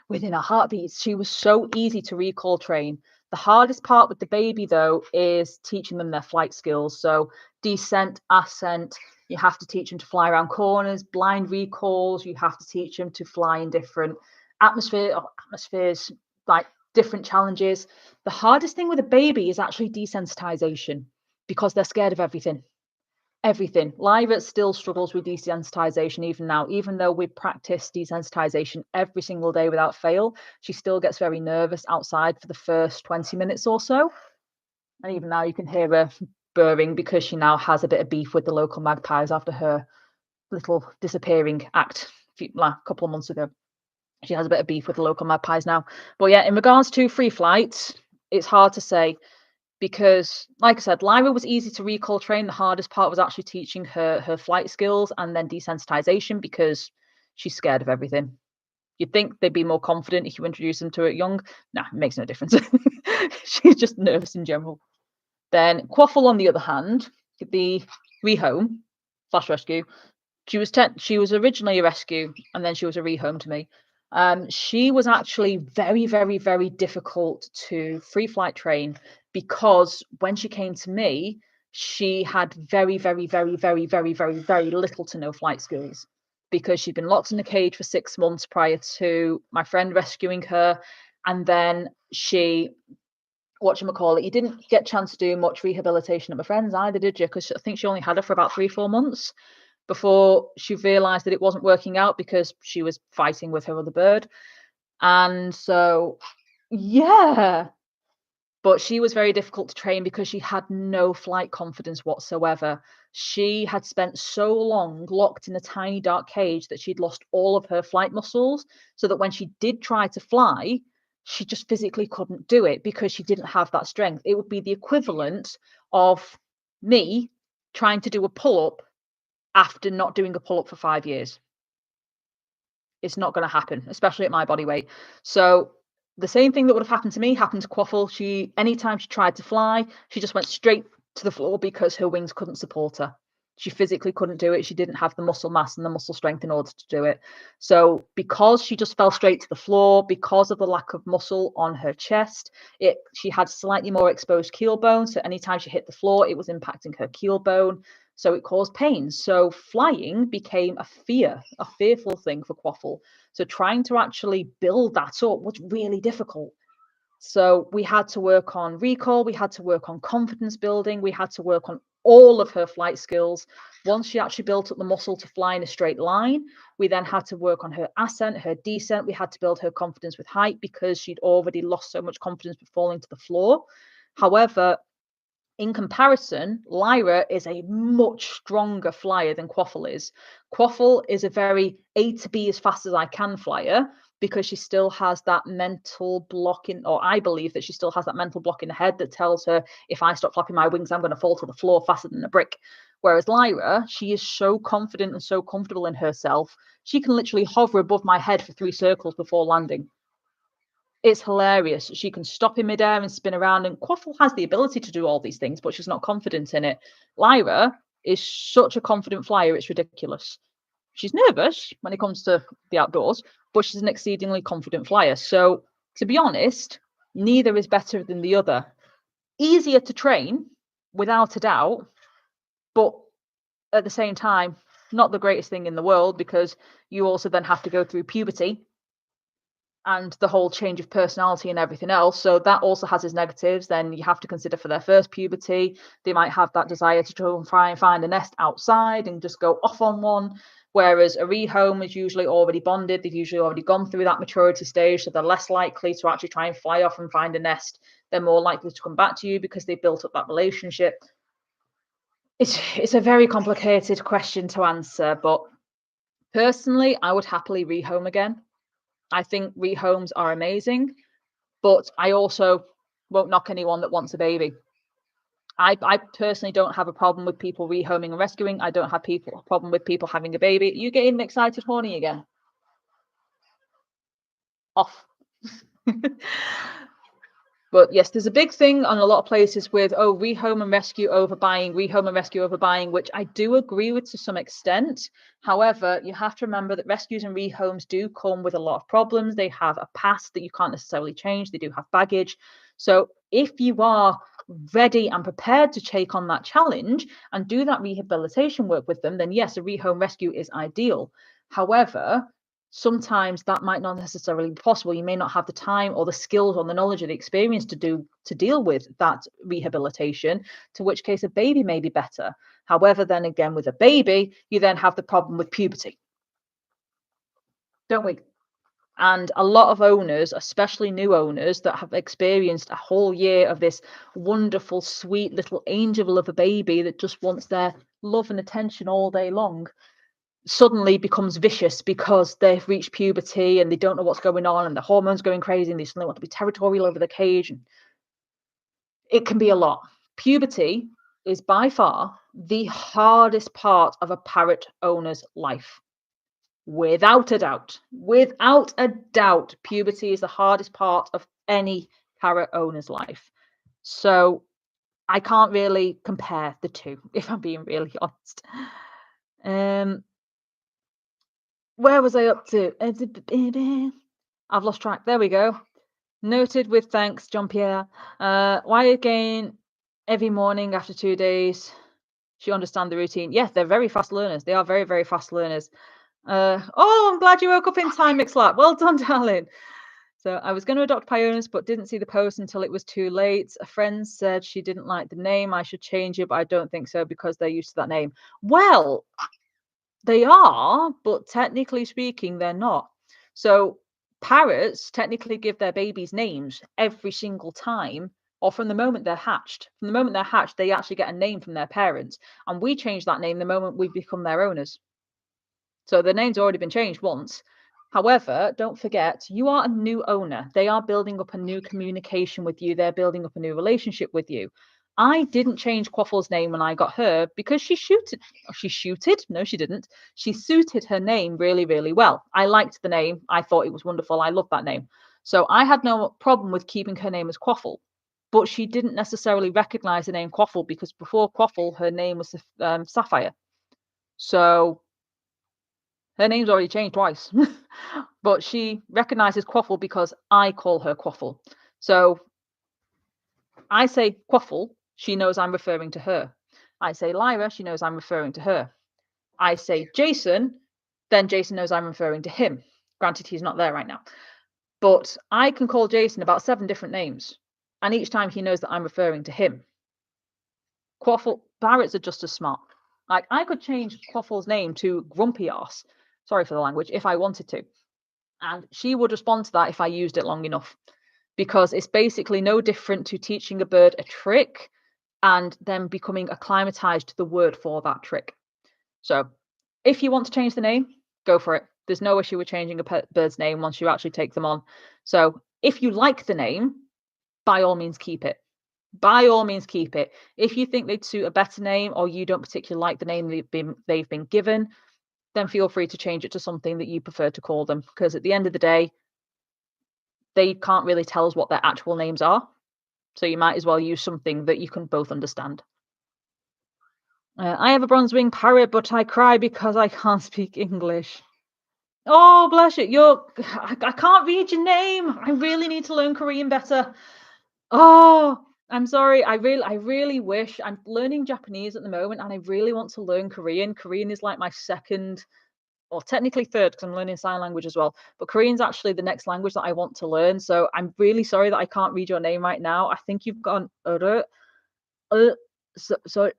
within a heartbeat. She was so easy to recall train. The hardest part with the baby, though, is teaching them their flight skills. So descent, ascent, you have to teach them to fly around corners, blind recalls, you have to teach them to fly in different atmospheres, like different challenges. The hardest thing with a baby is actually desensitization, because they're scared of everything. Lyra still struggles with desensitization even now. Even though we practice desensitization every single day without fail, she still gets very nervous outside for the first 20 minutes or so. And even now you can hear her burring, because she now has a bit of beef with the local magpies after her little disappearing act a couple of months ago. She has a bit of beef with the local magpies now. But yeah, in regards to free flights, it's hard to say, because like I said, Lyra was easy to recall train. The hardest part was actually teaching her flight skills and then desensitization, because she's scared of everything. You'd think they'd be more confident if you introduce them to it young. Nah, it makes no difference. She's just nervous in general. Then Quaffle, on the other hand, the rehome / rescue, she was originally a rescue and then she was a rehome to me. She was actually very, very, very difficult to free flight train, because when she came to me, she had very, very, very, very, very, very, very little to no flight skills, because she'd been locked in a cage for 6 months prior to my friend rescuing her. And then she, you didn't get a chance to do much rehabilitation at my friend's either, did you? Because I think she only had her for about 3-4 months before she realized that it wasn't working out, because she was fighting with her other bird. And so, yeah, But she was very difficult to train because she had no flight confidence whatsoever. She had spent so long locked in a tiny dark cage that she'd lost all of her flight muscles, so that when she did try to fly, she just physically couldn't do it because she didn't have that strength. It would be the equivalent of me trying to do a pull-up after not doing a pull-up for 5 years. It's not going to happen, especially at my body weight. So the same thing that would have happened to me happened to Quaffle. Anytime she tried to fly, she just went straight to the floor because her wings couldn't support her. She physically couldn't do it. She didn't have the muscle mass and the muscle strength in order to do it. So because she just fell straight to the floor, because of the lack of muscle on her chest, she had slightly more exposed keel bone. So anytime she hit the floor, it was impacting her keel bone. So it caused pain. So flying became a fearful thing for Quaffle. So trying to actually build that up was really difficult. So we had to work on recall, we had to work on confidence building, we had to work on all of her flight skills. Once she actually built up the muscle to fly in a straight line, we then had to work on her ascent, her descent. We had to build her confidence with height because she'd already lost so much confidence with falling to the floor. However, in comparison, Lyra is a much stronger flyer than Quaffle is. Quaffle is a very A to B as fast as I can flyer because she still has that mental block or I believe that she still has that mental block in her head that tells her if I stop flapping my wings, I'm going to fall to the floor faster than a brick. Whereas Lyra, she is so confident and so comfortable in herself, she can literally hover above my head for 3 circles before landing. It's hilarious. She can stop in midair and spin around, and Quaffle has the ability to do all these things, but she's not confident in it. Lyra is such a confident flyer, it's ridiculous. She's nervous when it comes to the outdoors, but she's an exceedingly confident flyer. So, to be honest, neither is better than the other. Easier to train, without a doubt, but at the same time, not the greatest thing in the world because you also then have to go through puberty and the whole change of personality and everything else. So that also has its negatives. Then you have to consider for their first puberty, they might have that desire to try and find a nest outside and just go off on one. Whereas a rehome is usually already bonded. They've usually already gone through that maturity stage. So they're less likely to actually try and fly off and find a nest. They're more likely to come back to you because they built up that relationship. It's a very complicated question to answer, but personally, I would happily rehome again. I think rehomes are amazing, but I also won't knock anyone that wants a baby. I personally don't have a problem with people rehoming and rescuing. I don't have a problem with people having a baby. You getting excited, horny again? Off. But yes, there's a big thing on a lot of places with, rehome and rescue over buying, which I do agree with to some extent. However, you have to remember that rescues and rehomes do come with a lot of problems. They have a past that you can't necessarily change. They do have baggage. So if you are ready and prepared to take on that challenge and do that rehabilitation work with them, then yes, a rehome rescue is ideal. However, sometimes that might not necessarily be possible. You may not have the time or the skills or the knowledge or the experience to deal with that rehabilitation, to which case a baby may be better. However, then again, with a baby, you then have the problem with puberty, don't we? And a lot of owners, especially new owners that have experienced a whole year of this wonderful, sweet little angel of a baby that just wants their love and attention all day long, suddenly becomes vicious because they've reached puberty and they don't know what's going on and the hormones going crazy and they suddenly want to be territorial over the cage. And it can be a lot. Puberty is by far the hardest part of a parrot owner's life. Without a doubt. Without a doubt, puberty is the hardest part of any parrot owner's life. So I can't really compare the two, if I'm being really honest. Where was I up to? I've lost track. There we go. Noted with thanks, John Pierre. Why again every morning after 2 days? She understand the routine. Yes, they're very fast learners. They are very, very fast learners. I'm glad you woke up in time, Mixlap. Well done, darling. So I was going to adopt Pionus, but didn't see the post until it was too late. A friend said she didn't like the name. I should change it, but I don't think so because they're used to that name. Well, they are, but technically speaking, they're not. So parrots technically give their babies names every single time or from the moment they're hatched. From the moment they're hatched, they actually get a name from their parents, and we change that name the moment we become their owners. So the name's already been changed once. However, don't forget, you are a new owner. They are building up a new communication with you. They're building up a new relationship with you. I didn't change Quaffle's name when I got her because she shooted. She shooted? No, she didn't. She suited her name really, really well. I liked the name. I thought it was wonderful. I loved that name. So I had no problem with keeping her name as Quaffle. But she didn't necessarily recognize the name Quaffle because before Quaffle, her name was Sapphire. So her name's already changed twice. But she recognizes Quaffle because I call her Quaffle. So I say Quaffle, she knows I'm referring to her. I say Lyra, she knows I'm referring to her. I say Jason, then Jason knows I'm referring to him. Granted, he's not there right now. But I can call Jason about 7 different names. And each time he knows that I'm referring to him. Quaffle, Parrots are just as smart. Like, I could change Quaffle's name to Grumpy Arse. Sorry for the language, if I wanted to. And she would respond to that if I used it long enough. Because it's basically no different to teaching a bird a trick and then becoming acclimatized to the word for that trick. So if you want to change the name, go for it. There's no issue with changing a bird's name once you actually take them on. So if you like the name, by all means, keep it. By all means, keep it. If you think they'd suit a better name or you don't particularly like the name they've been given, then feel free to change it to something that you prefer to call them. Because at the end of the day, they can't really tell us what their actual names are. So you might as well use something that you can both understand. I have a bronze-winged parrot, but I cry because I can't speak English. Oh, bless you. I can't read your name. I really need to learn Korean better. Oh, I'm sorry. I really wish. I'm learning Japanese at the moment, and I really want to learn Korean. Korean is like my second, or technically third, because I'm learning sign language as well. But Korean's actually the next language that I want to learn. So I'm really sorry that I can't read your name right now. I think you've got an so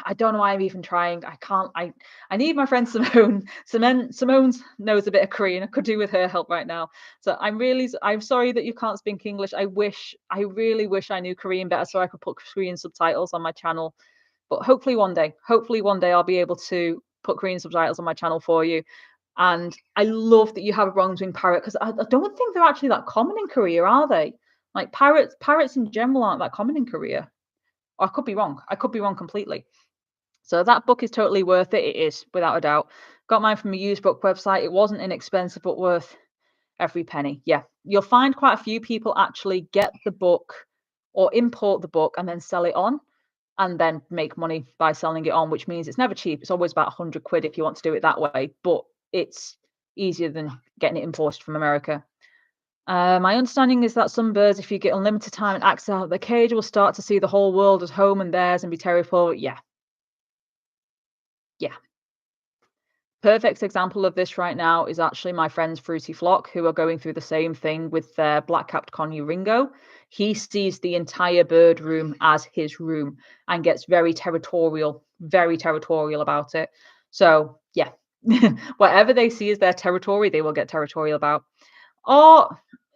I don't know why I'm even trying. I can't. I need my friend Simone. Simone knows a bit of Korean. I could do with her help right now. So I'm sorry that you can't speak English. I really wish I knew Korean better so I could put Korean subtitles on my channel. But hopefully one day I'll be able to put Korean subtitles on my channel for you. And I love that you have a bronze-winged parrot because I don't think they're actually that common in Korea, are they? Like parrots in general aren't that common in Korea. Or I could be wrong. I could be wrong completely. So that book is totally worth it. It is, without a doubt. Got mine from a used book website. It wasn't inexpensive, but worth every penny. Yeah, you'll find quite a few people actually get the book or import the book and then sell it on and then make money by selling it on, which means it's never cheap. It's always about 100 quid if you want to do it that way, but it's easier than getting it imported from America. My understanding is that some birds, if you get unlimited time and access out of the cage, will start to see the whole world as home and theirs and be terrified. Yeah. Yeah. Perfect example of this right now is actually my friend's Fruity Flock, who are going through the same thing with their black-capped conure Ringo. He sees the entire bird room as his room and gets very territorial about it. So, yeah, whatever they see as their territory, they will get territorial about. Oh,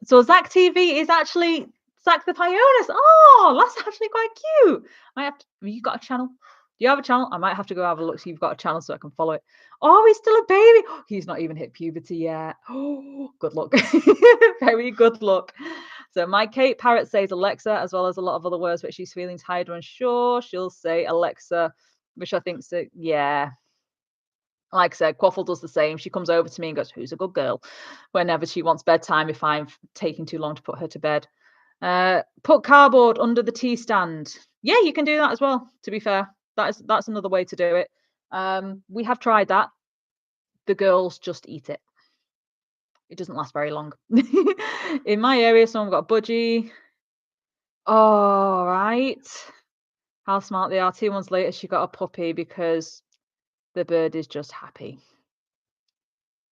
so Zach TV is actually Zach the Pionus. Oh, that's actually quite cute. Have you got a channel? Do you have a channel? I might have to go have a look. So you've got a channel so I can follow it. Oh, he's still a baby. He's not even hit puberty yet. Oh, good luck. Very good luck. So my Kate Parrot says Alexa, as well as a lot of other words, but she's feeling tired or unsure. She'll say Alexa, which I think so. Yeah. Like I said, Quaffle does the same. She comes over to me and goes, "Who's a good girl?" whenever she wants bedtime if I'm taking too long to put her to bed. Put cardboard under the tea stand. Yeah, you can do that as well, to be fair. That's another way to do it. We have tried that. The girls just eat it. It doesn't last very long. In my area, someone got a budgie. All right. How smart they are. 2 months later, she got a puppy because the bird is just happy.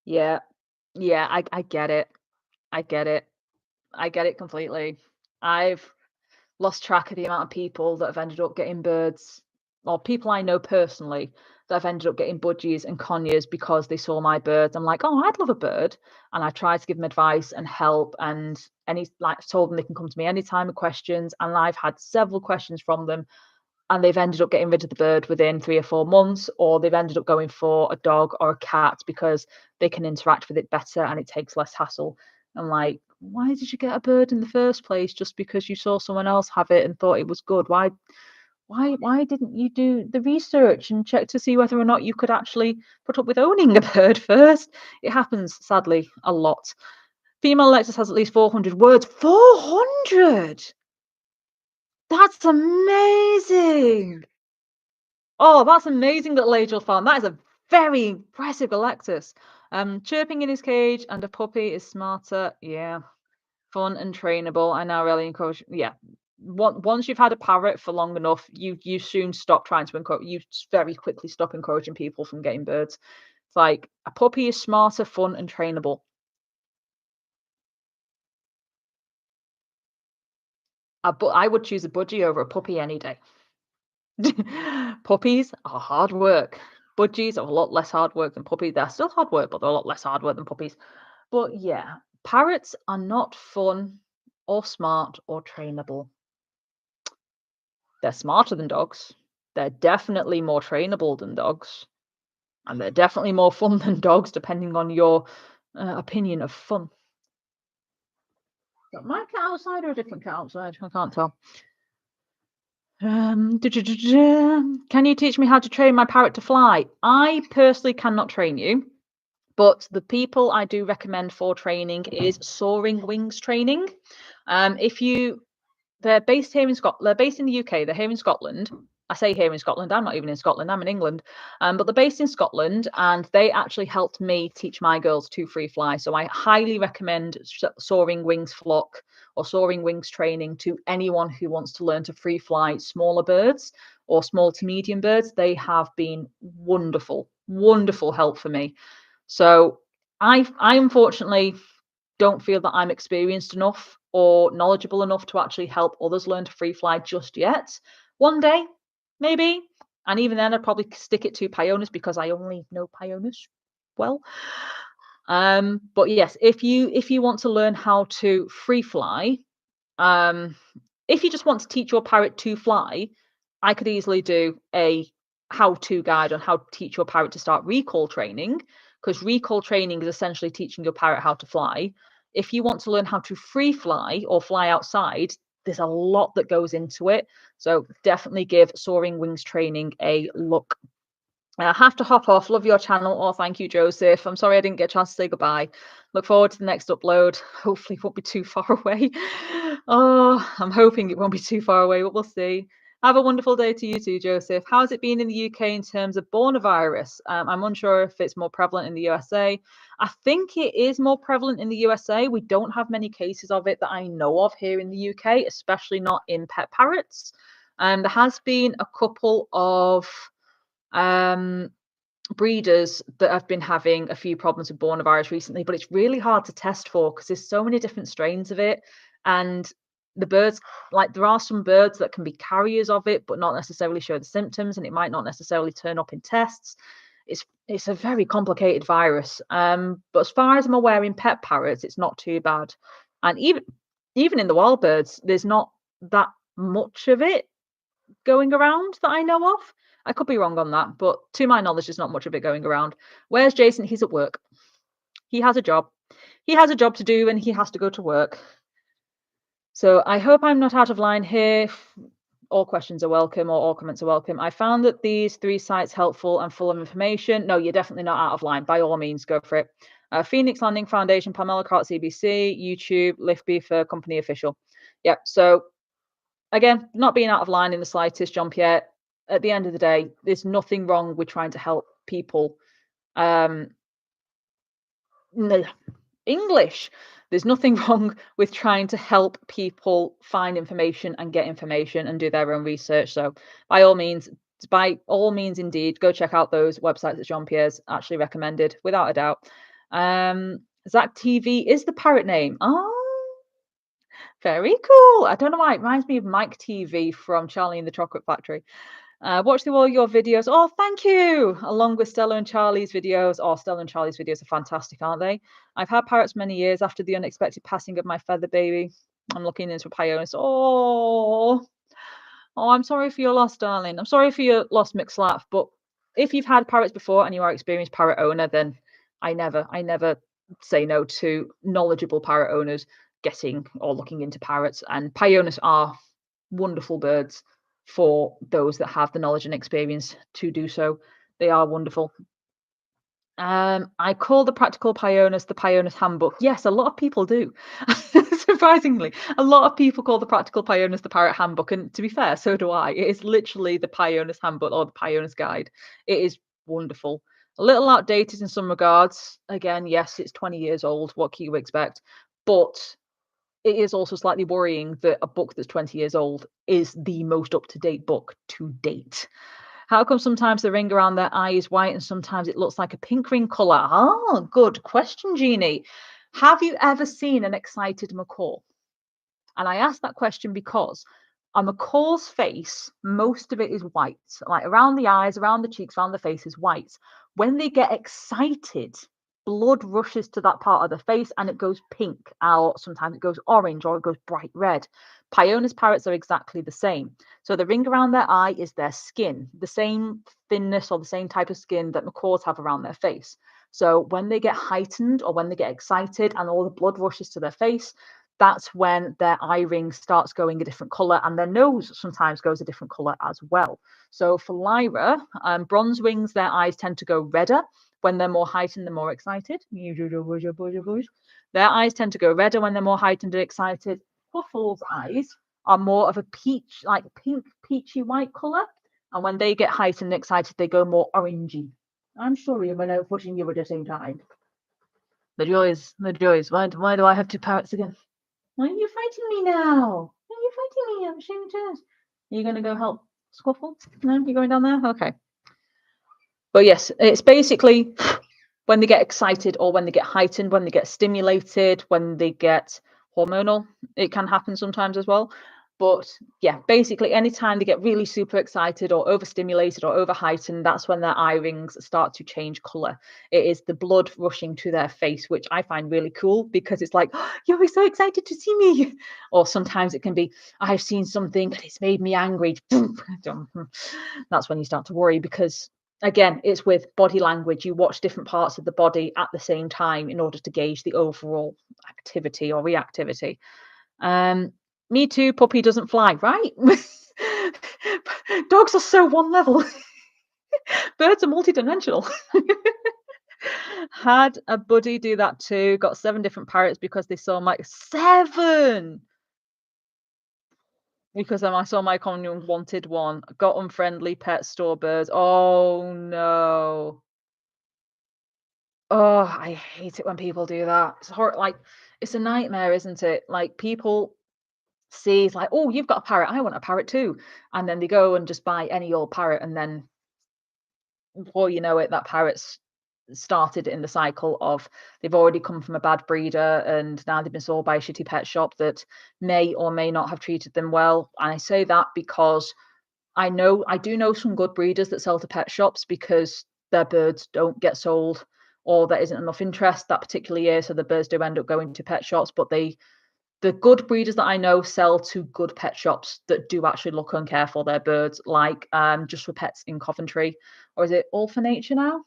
Yeah. Yeah, I get it. I get it. I get it completely. I've lost track of the amount of people that have ended up getting birds, or people I know personally that have ended up getting budgies and conures because they saw my birds. I'm like, oh, I'd love a bird. And I try to give them advice and help, and told them they can come to me anytime with questions. And I've had several questions from them, and they've ended up getting rid of the bird within 3 or 4 months, or they've ended up going for a dog or a cat because they can interact with it better and it takes less hassle. I'm like, why did you get a bird in the first place? Just because you saw someone else have it and thought it was good? Why didn't you do the research and check to see whether or not you could actually put up with owning a bird first? It happens, sadly, a lot. Female Alexis has at least 400 words. 400! That's amazing. Oh, that's amazing, little Angel Farm. That is a very impressive Alexis. Chirping in his cage and a puppy is smarter. Yeah. Fun and trainable. I now really encourage. Yeah. Once you've had a parrot for long enough, you soon stop trying to encourage. You very quickly stop encouraging people from getting birds. It's like a puppy is smarter, fun, and trainable. I would choose a budgie over a puppy any day. Puppies are hard work. Budgies are a lot less hard work than puppies. They're still hard work, but they're a lot less hard work than puppies. But yeah, parrots are not fun or smart or trainable. They're smarter than dogs. They're definitely more trainable than dogs. And they're definitely more fun than dogs, depending on your opinion of fun. Is that my cat outside or a different cat outside? I can't tell. Can you teach me how to train my parrot to fly? I personally cannot train you, but the people I do recommend for training is soaring wings training. They're based here in Scotland. They're based in the UK. They're here in Scotland. I say here in Scotland. I'm not even in Scotland. I'm in England. But they're based in Scotland, and they actually helped me teach my girls to free fly. So I highly recommend soaring wings flock or soaring wings training to anyone who wants to learn to free fly smaller birds or small to medium birds. They have been wonderful, wonderful help for me. So I unfortunately don't feel that I'm experienced enough or knowledgeable enough to actually help others learn to free fly just yet. One day, maybe. And even then, I'd probably stick it to Pionus because I only know Pionus well. But yes, if you want to learn how to free fly, if you just want to teach your parrot to fly, I could easily do a how-to guide on how to teach your parrot to start recall training, because recall training is essentially teaching your parrot how to fly. If you want to learn how to free fly or fly outside, there's a lot that goes into it. So definitely give soaring wings training a look. I have to hop off. Love your channel. Oh, thank you, Joseph. I'm sorry I didn't get a chance to say goodbye. Look forward to the next upload. Hopefully it won't be too far away. Oh, I'm hoping it won't be too far away, but we'll see. Have a wonderful day to you too, Joseph. How's it been in the UK in terms of coronavirus? I'm unsure if it's more prevalent in the USA. I think it is more prevalent in the USA. We don't have many cases of it that I know of here in the UK, especially not in pet parrots. There has been a couple of breeders that have been having a few problems with coronavirus recently, but it's really hard to test for because there's so many different strains of it. And the birds, like there are some birds that can be carriers of it, but not necessarily show the symptoms, and it might not necessarily turn up in tests. It's a very complicated virus. But as far as I'm aware, in pet parrots, it's not too bad. And even in the wild birds, there's not that much of it going around that I know of. I could be wrong on that, but to my knowledge, there's not much of it going around. Where's Jason? He's at work. He has a job. He has a job to do and he has to go to work. So I hope I'm not out of line here. All questions are welcome or all comments are welcome. I found that these 3 sites helpful and full of information. No, you're definitely not out of line. By all means, go for it. Phoenix Landing Foundation, Pamela Cart CBC, YouTube, Lift for Company Official. Yep. So again, not being out of line in the slightest, John Pierre. At the end of the day, there's nothing wrong with trying to help people. English. There's nothing wrong with trying to help people find information and get information and do their own research. So by all means, indeed, go check out those websites that Jean Pierre's actually recommended, without a doubt. Zach TV is the parrot name. Oh, very cool. I don't know why. It reminds me of Mike TV from Charlie and the Chocolate Factory. Watch all your videos. Oh, thank you. Along with Stella and Charlie's videos. Oh, Stella and Charlie's videos are fantastic, aren't they? I've had parrots many years after the unexpected passing of my feather baby. I'm looking into a Pionus. Oh, I'm sorry for your loss, darling. I'm sorry for your loss, McSlap. But if you've had parrots before and you are an experienced parrot owner, then I never say no to knowledgeable parrot owners getting or looking into parrots. And Pionus are wonderful birds for those that have the knowledge and experience to do so. They are wonderful. I call the Practical Pionus the Pionus Handbook. Yes, a lot of people do. Surprisingly, a lot of people call the Practical Pionus the Parrot Handbook, and to be fair, so do I. It is literally the Pionus Handbook or the Pionus Guide. It is wonderful. A little outdated in some regards. Again, yes, it's 20 years old. What can you expect? But it is also slightly worrying that a book that's 20 years old is the most up-to-date book to date. How come sometimes the ring around their eye is white and sometimes it looks like a pink ring colour? Oh, good question, Jeannie. Have you ever seen an excited macaw? And I ask that question because a macaw's face, most of it is white. Like around the eyes, around the cheeks, around the face is white. When they get excited, blood rushes to that part of the face and it goes pink, or sometimes it goes orange, or it goes bright red. Pionus parrots are exactly the same. So the ring around their eye is their skin, the same thinness or the same type of skin that macaws have around their face. So when they get heightened or when they get excited and all the blood rushes to their face, that's when their eye ring starts going a different color, and their nose sometimes goes a different color as well. So for Lyra, bronze wings, their eyes tend to go redder when they're more heightened and more excited. Their eyes tend to go redder when they're more heightened and excited. Puffle's eyes are more of a peach, like pink, peachy white color. And when they get heightened and excited, they go more orangey. I'm sorry when I'm pushing you at the same time. The joys, the joys. Why do I have two parrots again? Why are you fighting me now? Why are you fighting me? I'm showing turns. Are you going to go help Squaffle? No, you're going down there? Okay. But yes, it's basically when they get excited or when they get heightened, when they get stimulated, when they get hormonal. It can happen sometimes as well. But yeah, basically anytime they get really super excited or overstimulated or over heightened, that's when their eye rings start to change color. It is the blood rushing to their face, which I find really cool because it's like, oh, you're so excited to see me. Or sometimes it can be, I've seen something, but it's made me angry. That's when you start to worry because again, it's with body language. You watch different parts of the body at the same time in order to gauge the overall activity or reactivity. Me too, puppy doesn't fly, right? Dogs are so one level. Birds are multidimensional. Had a buddy do that too. Got 7 different parrots because they saw my 7. Because I saw my commune wanted one. Got unfriendly pet store birds. Oh no. Oh, I hate it when people do that. It's like it's a nightmare, isn't it? Like people see it's like, oh, you've got a parrot, I want a parrot too. And then they go and just buy any old parrot, and then before you know it, that parrot's started in the cycle of they've already come from a bad breeder and now they've been sold by a shitty pet shop that may or may not have treated them well. And I say that because I do know some good breeders that sell to pet shops because their birds don't get sold or there isn't enough interest that particular year, so the birds do end up going to pet shops. But the good breeders that I know sell to good pet shops that do actually look and care for their birds, like Just for Pets in Coventry, or is it All for Nature now?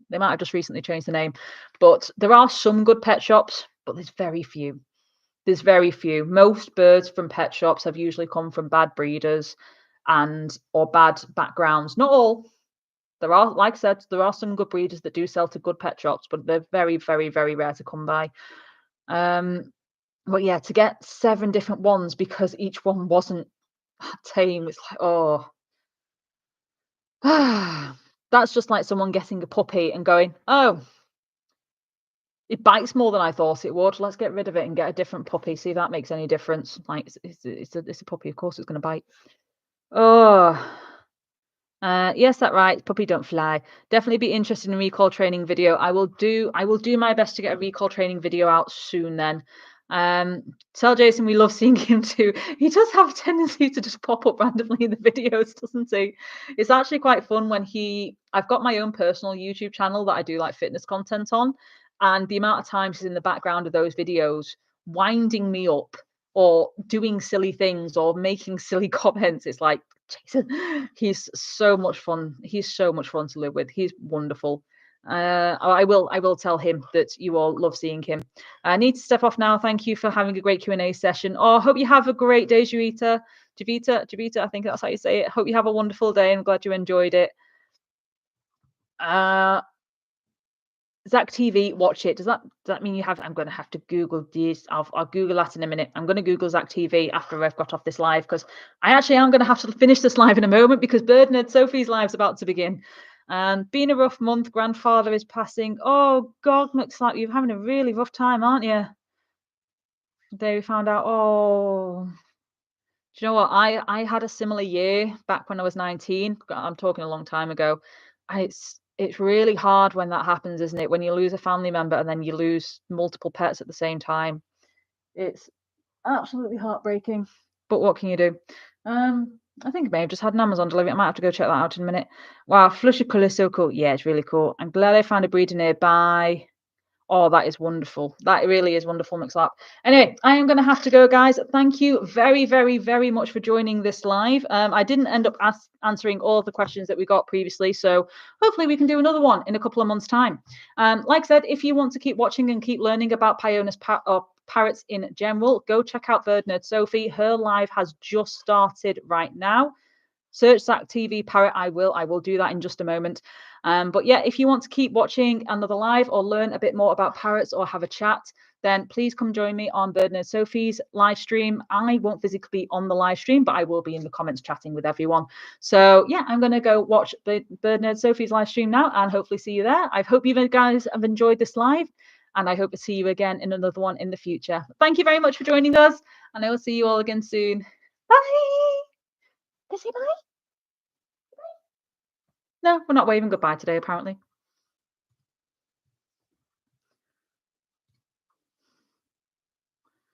They might have just recently changed the name, but there are some good pet shops, but there's very few. There's very few. Most birds from pet shops have usually come from bad breeders or bad backgrounds. Not all. There are, like I said, there are some good breeders that do sell to good pet shops, but they're very, very, very rare to come by. But yeah, to get 7 different ones because each one wasn't tame, it's like, oh. That's just like someone getting a puppy and going, oh, it bites more than I thought it would. Let's get rid of it and get a different puppy. See if that makes any difference. Like it's a puppy, of course it's going to bite. Oh. Yes, that's right. Puppy don't fly. Definitely be interested in recall training video. I will do my best to get a recall training video out soon then. Tell Jason we love seeing him too. He does have a tendency to just pop up randomly in the videos, doesn't he? It's actually quite fun when I've got my own personal YouTube channel that I do like fitness content on, and the amount of times he's in the background of those videos winding me up or doing silly things or making silly comments. It's like, Jason, he's so much fun. He's so much fun to live with. He's wonderful. I will tell him that you all love seeing him. I need to step off now. Thank you for having a great Q&A session. Oh, I hope you have a great day, Javita. Javita, I think that's how you say it. Hope you have a wonderful day. I'm glad you enjoyed it. Zach TV, watch it. Does that mean you have? I'm going to have to Google this. I'll Google that in a minute. I'm going to Google Zach TV after I've got off this live, because I actually am going to have to finish this live in a moment because Bird Nerd Sophie's live's about to begin. And been a rough month. Grandfather is passing. Oh God, looks like you're having a really rough time, aren't you? They found out. Oh, do you know what? I had a similar year back when I was 19. I'm talking a long time ago. It's really hard when that happens, isn't it? When you lose a family member and then you lose multiple pets at the same time. It's absolutely heartbreaking. But what can you do? I think I may have just had an Amazon delivery. I might have to go check that out in a minute. Wow, flusher colour is so cool. Yeah, it's really cool. I'm glad I found a breeder nearby. Oh, that is wonderful. That really is wonderful, McSlap. Anyway, I am going to have to go, guys. Thank you very, very, very much for joining this live. I didn't end up answering all of the questions that we got previously, so hopefully we can do another one in a couple of months' time. Like I said, if you want to keep watching and keep learning about Pionus parrots in general, go check out Bird Nerd Sophie. Her live has just started right now. Search Zach TV Parrot. I will do that in just a moment. But yeah, if you want to keep watching another live or learn a bit more about parrots or have a chat, then please come join me on Bird Nerd Sophie's live stream. I won't physically be on the live stream, but I will be in the comments chatting with everyone. So yeah, I'm going to go watch the Bird Nerd Sophie's live stream now and hopefully see you there. I hope you guys have enjoyed this live, and I hope to see you again in another one in the future. Thank you very much for joining us, and I will see you all again soon. Bye. Say bye. No, we're not waving goodbye today, apparently.